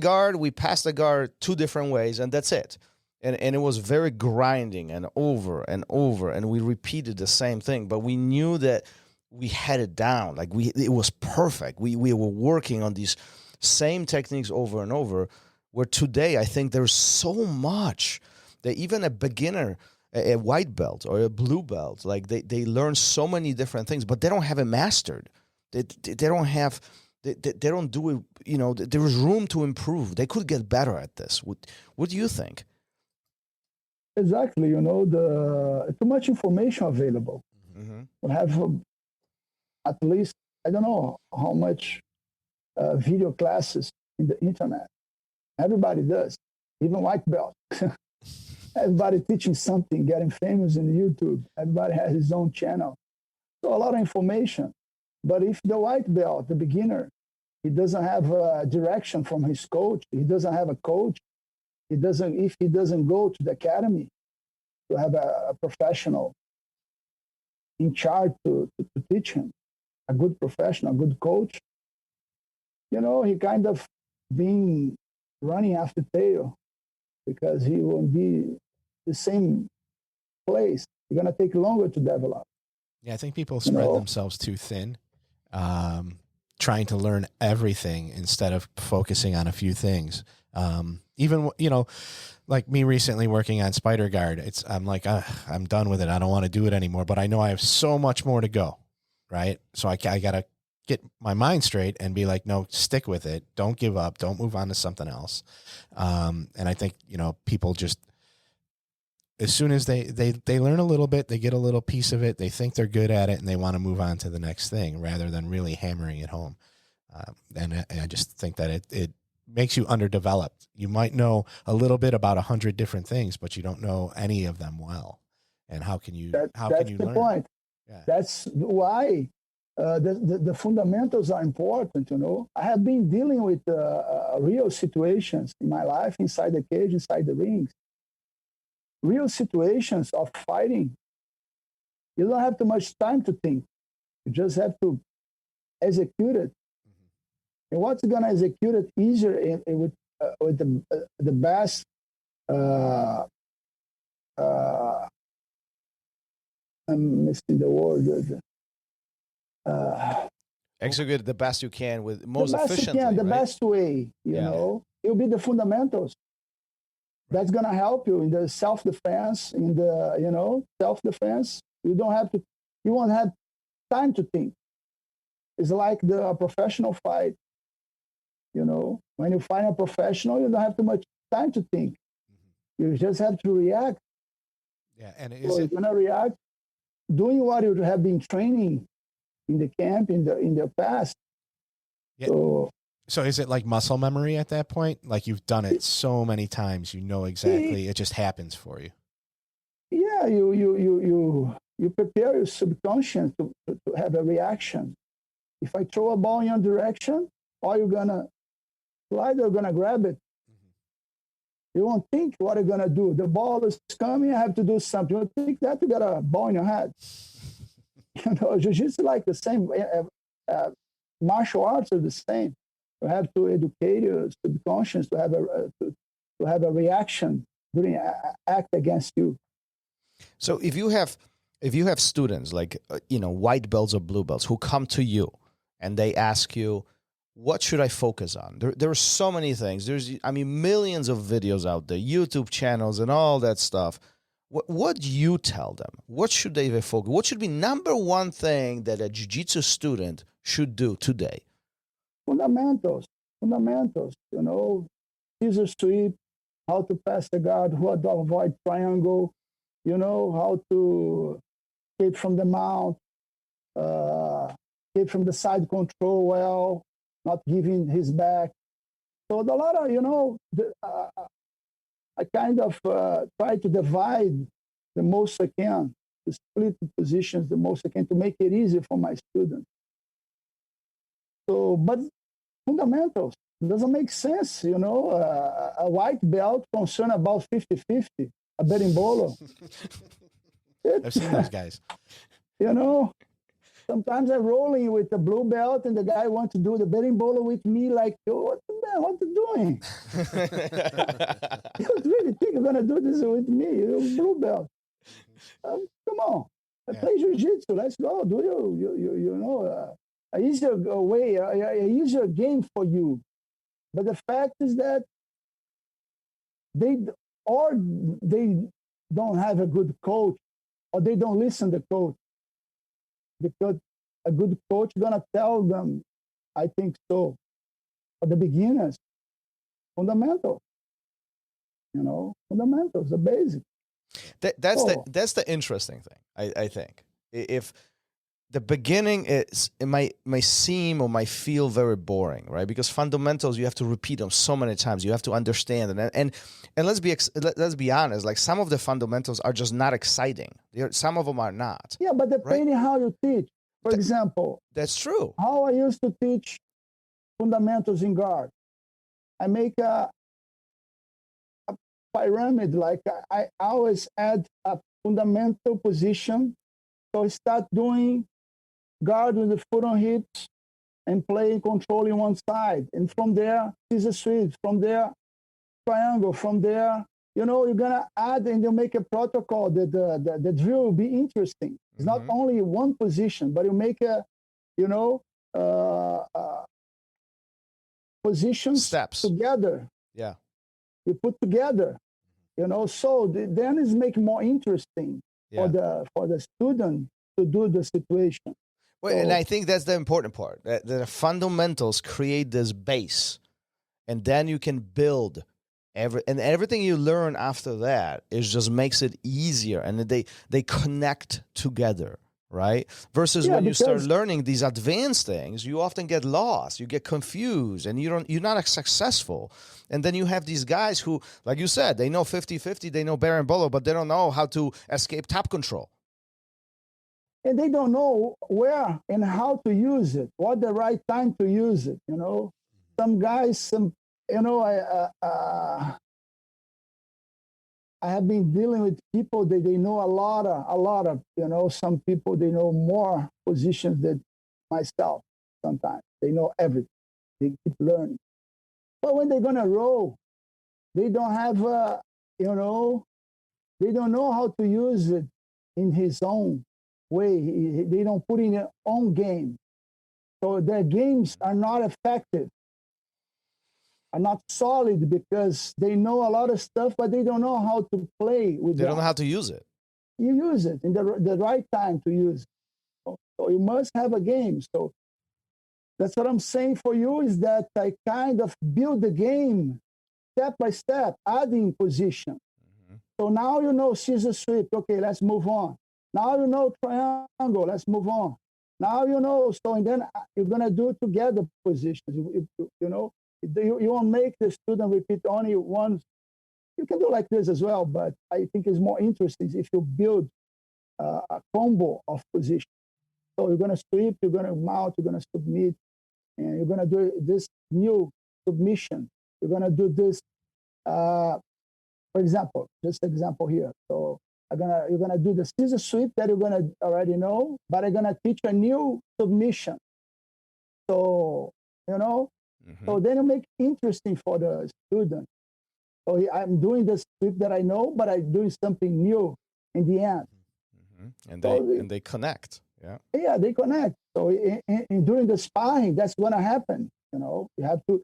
guard 2 different ways, and that's it. And it was very grinding and over and over, and we repeated the same thing. But we knew that we had it down. Like it was perfect. We were working on these same techniques over and over. Where today, I think there's so much that even a beginner, a white belt or a blue belt, like they learn so many different things, but they don't have it mastered. They don't have, they don't do it, you know, there is room to improve. They could get better at this. What do you think? Exactly. You know, too much information available. Mm-hmm. We have at least, I don't know how much video classes in the internet. Everybody does, even white belt. Everybody teaching something, getting famous in YouTube. Everybody has his own channel. So a lot of information. But if the white belt, the beginner, he doesn't have a direction from his coach, he doesn't have a coach, if he doesn't go to the academy to have a professional in charge to teach him, a good professional, a good coach, you know, he kind of being running after tail because he won't be the same place. It's going to take longer to develop. Yeah, I think people spread themselves too thin, trying to learn everything instead of focusing on a few things. Even, you know, like me recently working on Spider Guard, I'm like, I'm done with it. I don't want to do it anymore, but I know I have so much more to go, right? So I got to get my mind straight and be like, no, stick with it. Don't give up. Don't move on to something else. And I think, you know, people just, as soon as they learn a little bit, they get a little piece of it, they think they're good at it, and they want to move on to the next thing rather than really hammering it home. And I just think that it makes you underdeveloped. You might know a little bit about 100 different things, but you don't know any of them well. And how can you learn? That's the point. Yeah. That's why the fundamentals are important, you know. I have been dealing with real situations in my life, inside the cage, inside the rings. Real situations of fighting. You don't have too much time to think. You just have to execute it. Mm-hmm. And what's going to execute it easier with the best I'm missing the word. Execute the best you can with most efficiently. Yeah, the best way, you know. It'll be the fundamentals. That's going to help you in the self-defense, self-defense. You won't have time to think. It's like a professional fight, you know. When you fight a professional, you don't have too much time to think. Mm-hmm. You just have to react. Yeah, and you're going to react doing what you have been training in the camp, in the past. Yeah. So is it like muscle memory at that point? Like you've done it so many times, you know exactly. It just happens for you. Yeah, you prepare your subconscious to have a reaction. If I throw a ball in your direction, or you're gonna slide or gonna grab it. Mm-hmm. You won't think what you're gonna do. The ball is coming. I have to do something. You think that you got a ball in your head. You know, jiu-jitsu is like the same. Martial arts are the same. You have to educate your subconscious to have a reaction during act against you. So if you have students like white belts or blue belts who come to you and they ask you, what should I focus on? There are so many things. There's millions of videos out there, YouTube channels and all that stuff. What do you tell them? What should they focus? What should be number one thing that a jiu-jitsu student should do today? Fundamentals, you know, scissor sweep, how to pass the guard, how to avoid triangle, you know, how to escape from the mount, escape from the side control well, not giving his back. So a lot of, you know, I kind of try to divide the most I can, to split the positions the most I can to make it easy for my students. So, but fundamentals, it doesn't make sense, you know, a white belt concerned about 50-50, a berimbolo. I've seen those guys. You know, sometimes I'm rolling with the blue belt and the guy wants to do the berimbolo with me like, what are you doing? You really think you're going to do this with me? You're blue belt. Come on. Play jiu-jitsu. Let's go. Do you know a easier way, a easier game for you. But the fact is that they don't have a good coach, or they don't listen to the coach, because a good coach is gonna tell them, I think so, for the beginners, fundamentals. Fundamentals, the basic. That's the interesting thing. I think if the beginning it might seem or might feel very boring, right? Because fundamentals, you have to repeat them so many times. You have to understand, and let's be honest. Like, some of the fundamentals are just not exciting. Some of them are not. Yeah, but depending how you teach. For example, that's true. How I used to teach fundamentals in guard, I make a pyramid. Like, I always add a fundamental position. So I start doing guard with the foot on hips and playing, controlling one side. And from there, scissor sweep. From there, triangle. From there, you're going to add, and you make a protocol that the drill will be interesting. It's not only one position, but you make a, positions steps together. Yeah. You put together, so then it's making more interesting for the student to do the situation. Well, and I think that's the important part. That the fundamentals create this base, and then you can build everything you learn after that is just makes it easier, and they connect together, right? Versus when you start learning these advanced things, you often get lost, you get confused, and you're not as successful. And then you have these guys who, like you said, they know 50-50, they know berimbolo, but they don't know how to escape top control. And they don't know where and how to use it, what the right time to use it. Some guys, I have been dealing with people that they know a lot of, some people, they know more positions than myself. Sometimes they know everything. They keep learning. But when they're going to roll, they don't have, they don't know how to use it in his own way. They don't put in their own game. So their games are not effective, are not solid, because they know a lot of stuff, but they don't know how to play with it. They don't know how to use it. You use it in the right time to use it. So you must have a game. So that's what I'm saying for you, is that I kind of build the game step by step, adding position. So now you know scissor sweep. Okay, let's move on. Now you know triangle. Let's move on. Now you know. So, and then you're gonna do together positions. You won't make the student repeat only once. You can do like this as well, but I think it's more interesting if you build a combo of positions. So you're gonna sweep, you're gonna mount, you're gonna submit, and you're gonna do this new submission. You're gonna do this. For example, just example here. So you're gonna do the scissor sweep that you're gonna already know, but I'm gonna teach a new submission. So so then you make it interesting for the student. So I'm doing the sweep that I know, but I'm doing something new in the end. And they connect. Yeah, they connect. So during the sparring, that's gonna happen. You have to.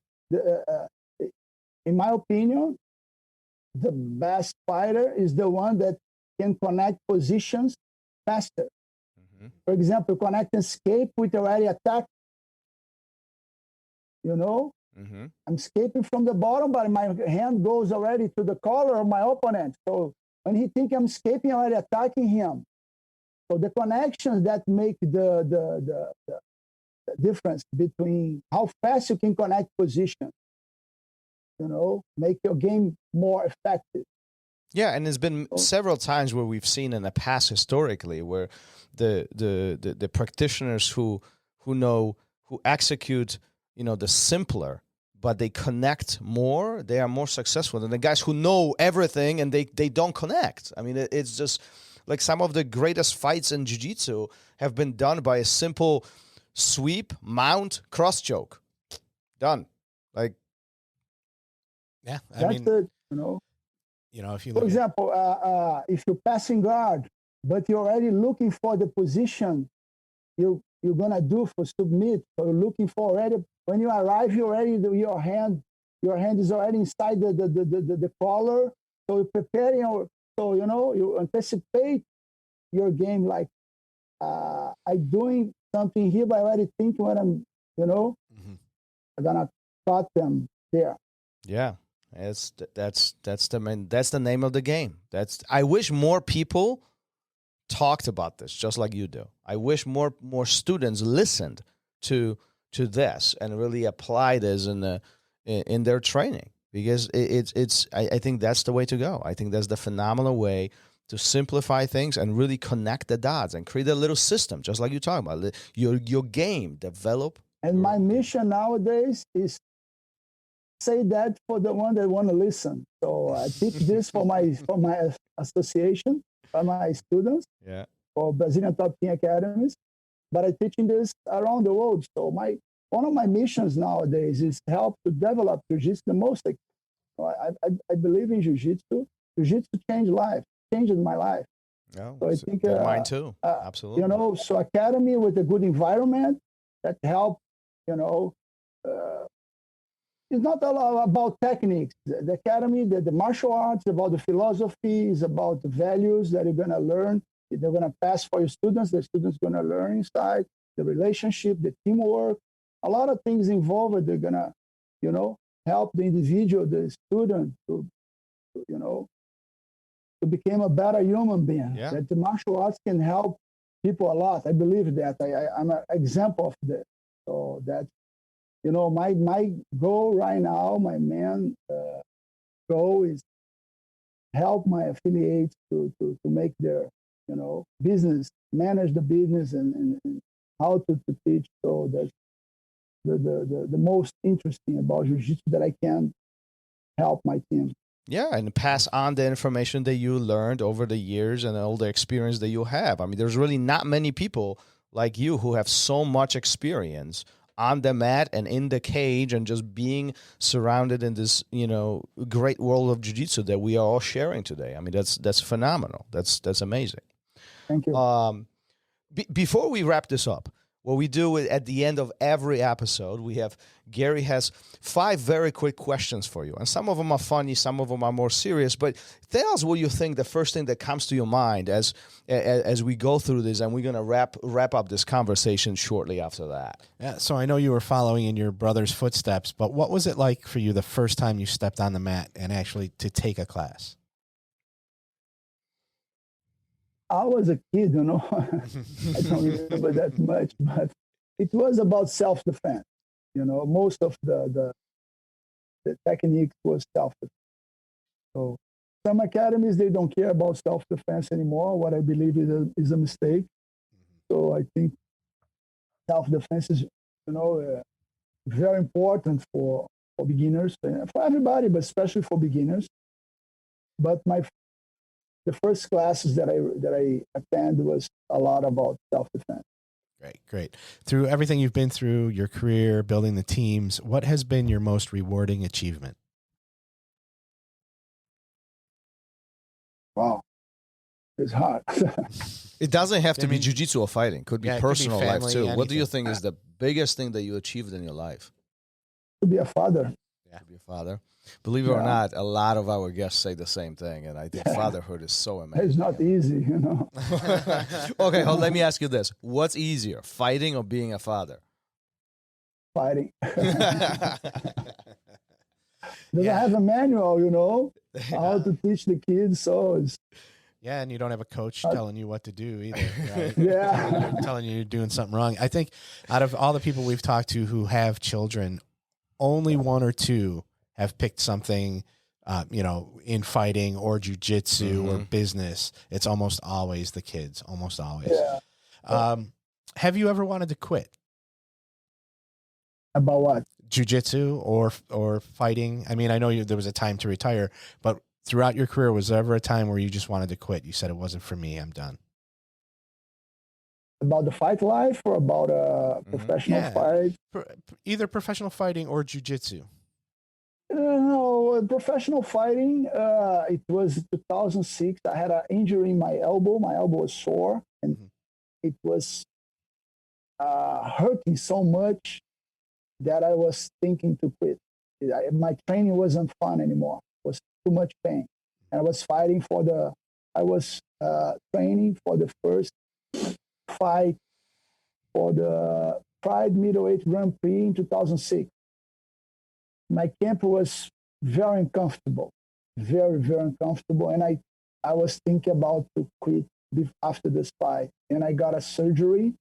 In my opinion, the best fighter is the one that can connect positions faster. For example, connect and escape with already attack. I'm escaping from the bottom, but my hand goes already to the collar of my opponent. So when he thinks I'm escaping, I'm already attacking him. So the connections that make the difference between how fast you can connect positions, make your game more effective. Yeah, and there's been several times where we've seen in the past historically where the practitioners who execute, the simpler, but they connect more, they are more successful than the guys who know everything and they don't connect. I mean, it's just like some of the greatest fights in jiu-jitsu have been done by a simple sweep, mount, cross choke. Done. Like, yeah, I mean, if you look, for example, if you're passing guard, but you're already looking for the position you're gonna do for submit. So you're looking for already when you arrive, you already your hand is already inside the collar. So you're preparing, so you anticipate your game. Like I'm doing something here, but I already think when I'm I'm gonna cut them there. Yeah. That's the name of the game. I wish more people talked about this just like you do. I wish more students listened to this and really apply this in their training, because I think that's the way to go. I think that's the phenomenal way to simplify things and really connect the dots and create a little system, just like you talk about your game develop. And my mission nowadays is say that for the one that want to listen. So I teach this for my association, for my students, for Brazilian Top Team Academies, but I'm teaching this around the world. So one of my missions nowadays is help to develop Jiu-Jitsu the most. I believe in Jiu-Jitsu. Jiu-Jitsu changed my life. No, so I think mine too. Absolutely. So academy with a good environment that help. It's not all about techniques. The academy, the martial arts, about the philosophy, is about the values that you're going to learn. They're going to pass for your students. The students going to learn inside the relationship, the teamwork, a lot of things involved. They're going to, help the individual, the student to become a better human being. Yeah. That the martial arts can help people a lot. I believe that. I'm an example of that. So that, my goal right now, my main goal is help my affiliates to make their, business, manage the business and how to teach. So that's the most interesting about Jiu-Jitsu, that I can help my team. Yeah, and pass on the information that you learned over the years and all the experience that you have. I mean, there's really not many people like you who have so much experience on the mat and in the cage and just being surrounded in this, great world of jiu-jitsu that we are all sharing today. I mean, that's phenomenal. That's amazing. Thank you. Before we wrap this up, what we do at the end of every episode, Gary has 5 very quick questions for you. And some of them are funny, some of them are more serious. But tell us what you think, the first thing that comes to your mind as we go through this, and we're going to wrap up this conversation shortly after that. Yeah, so I know you were following in your brother's footsteps, but what was it like for you the first time you stepped on the mat and actually to take a class? I was a kid, I don't remember that much, but it was about self-defense. Most of the techniques was self-defense. So some academies, they don't care about self-defense anymore. What I believe is a mistake. So I think self-defense is, very important for beginners, for everybody, but especially for beginners. But the first classes that I attend was a lot about self-defense. Great. Through everything you've been through, your career, building the teams, what has been your most rewarding achievement? Wow. It's hard. It doesn't have to be jiu-jitsu or fighting. Could be personal life too. anything. What do you think is the biggest thing that you achieved in your life? To be a father. To be a father. Believe it or not, a lot of our guests say the same thing, and I think fatherhood is so amazing. It's not easy, Okay, let me ask you this. What's easier, fighting or being a father? Fighting. Doesn't have a manual, how to teach the kids, so it's... Yeah, and you don't have a coach telling you what to do either, right? Yeah. Telling you you're doing something wrong. I think out of all the people we've talked to who have children, only 1 or 2 have picked something, in fighting or jiu-jitsu or business. It's almost always the kids, almost always. Yeah. Have you ever wanted to quit? About what? Jiu-jitsu or fighting? I mean, I know there was a time to retire, but throughout your career, was there ever a time where you just wanted to quit? You said, it wasn't for me, I'm done. About the fight life or about a professional fight? Either professional fighting or jiu-jitsu. No, professional fighting, it was 2006. I had an injury in my elbow. My elbow was sore, and it was hurting so much that I was thinking to quit. My training wasn't fun anymore. It was too much pain. And I was training for the first fight for the Pride Middleweight Grand Prix in 2006. My camp was very uncomfortable, very, very uncomfortable. And I was thinking about to quit after this fight. And I got a surgery,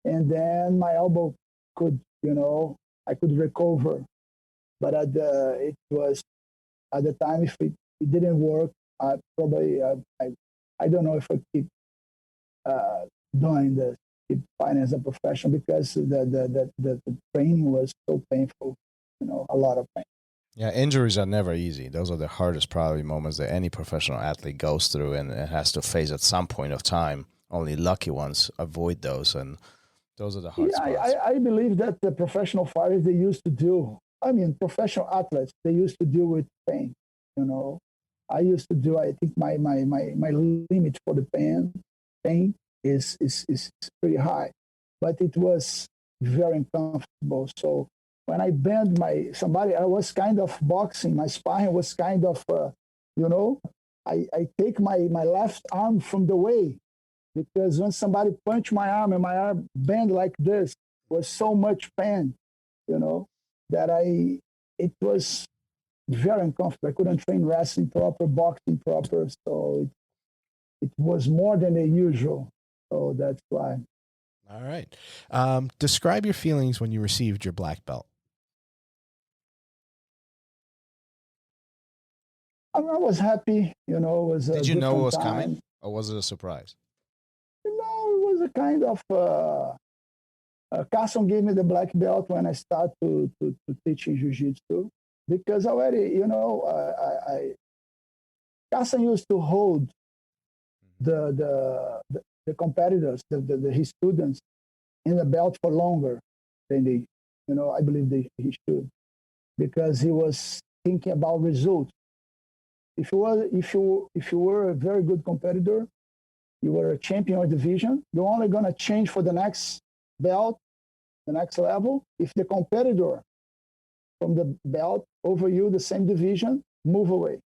and then my elbow could, I could recover. But at the time, if it didn't work, I don't know if I keep doing this, keep fighting as a professional, because the training was so painful, a lot of pain. Yeah, injuries are never easy. Those are the hardest probably moments that any professional athlete goes through and has to face at some point of time. Only lucky ones avoid those, and those are the hard spots. I believe that the professional fighters, they used to deal, professional athletes, they used to deal with pain, I used to do, I think my limit for the pain is pretty high, but it was very uncomfortable. So when I bend I was kind of boxing, my spine was kind of, I take my left arm from the way, because when somebody punched my arm and my arm bent like this, was so much pain, that it was very uncomfortable. I couldn't train wrestling proper, boxing proper, so it was more than the usual. So that's why. All right. Describe your feelings when you received your black belt. I was happy, it was. Did you know it was coming, or was it a surprise? It was a kind of. Carlson gave me the black belt when I started to teach in Jiu Jitsu, because already, Carlson used to hold the competitors, his students, in the belt for longer than they, I believe he should, because he was thinking about results. If you were a very good competitor, you were a champion of division, you're only going to change for the next belt, the next level, if the competitor from the belt over you, the same division, move away.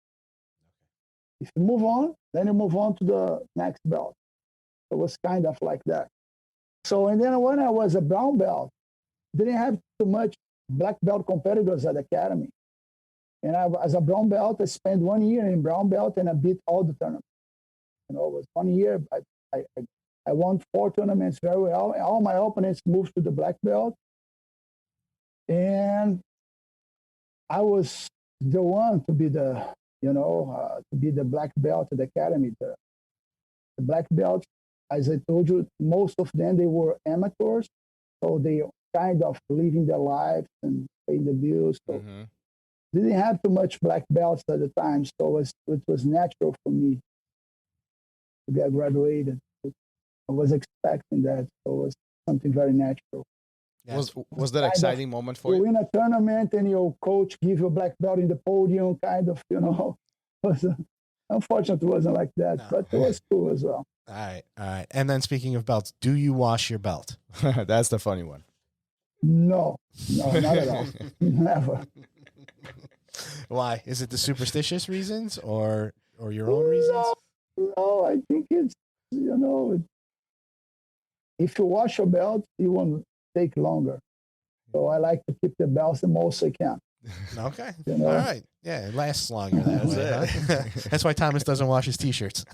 If you move on, then you move on to the next belt. It was kind of like that. So, and then when I was a brown belt, didn't have too much black belt competitors at the academy. And as a brown belt, I spent 1 year in brown belt, and I beat all the tournaments. It was 1 year. I won 4 tournaments very well. All my opponents moved to the black belt. And I was the one to be the black belt at the academy. The black belts, as I told you, most of them, they were amateurs. So they kind of living their lives and paying the bills. So didn't have too much black belts at the time. So it was natural for me to get graduated. I was expecting that, so it was something very natural. Was that exciting moment for you? You win a tournament and your coach give you a black belt in the podium, kind of, unfortunately, it wasn't like that, but it was cool as well. All right. And then speaking of belts, do you wash your belt? That's the funny one. No, not at all. Never. Why? Is it the superstitious reasons or your own reasons? No, I think it's, if you wash your belt, you won't take longer. So I like to keep the belts the most I can. Okay. All right. Yeah, it lasts longer that way. Huh? That's why Thomas doesn't wash his T-shirts.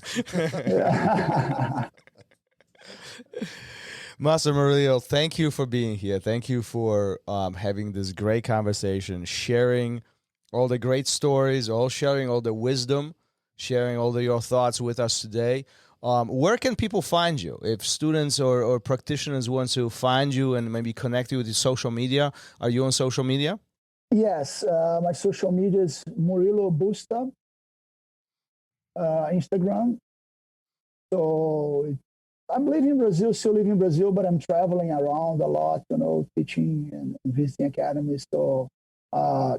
Master Murilo, thank you for being here. Thank you for having this great conversation, sharing all the great stories, sharing all the wisdom, sharing all your thoughts with us today. Where can people find you? If students or practitioners want to find you and maybe connect you with your social media, are you on social media? Yes, my social media is Murilo Bustamante, Instagram. So I'm living in Brazil, still living in Brazil, but I'm traveling around a lot, teaching and visiting academies. So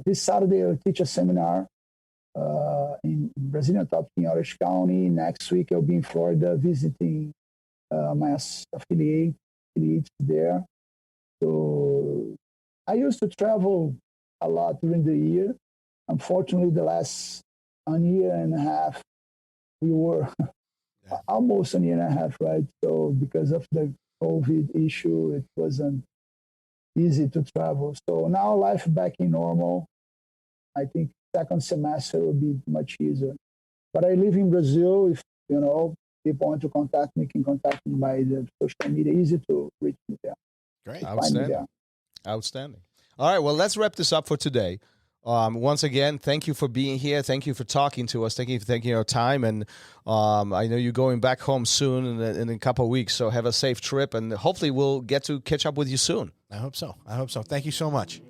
this Saturday I'll teach a seminar in Brazilian Top Team Orange County. Next week, I'll be in Florida visiting my affiliates there. So I used to travel a lot during the year. Unfortunately, the last 1.5 years, we were almost 1.5 years, right? So because of the COVID issue, it wasn't easy to travel. So now life back in normal. I think second semester will be much easier. But I live in Brazil. If people want to contact me, can contact me by the social media. Easy to reach me there. Great. Outstanding. All right, well, let's wrap this up for today. Once again, thank you for being here. Thank you for talking to us. Thank you for taking your time. And I know you're going back home soon in a couple of weeks, so have a safe trip. And hopefully we'll get to catch up with you soon. I hope so. Thank you so much.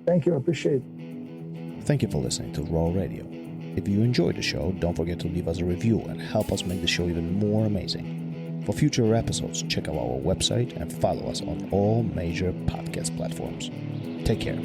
Thank you. I appreciate it. Thank you for listening to Raw Radio. If you enjoyed the show, don't forget to leave us a review and help us make the show even more amazing. For future episodes, check out our website and follow us on all major podcast platforms. Take care.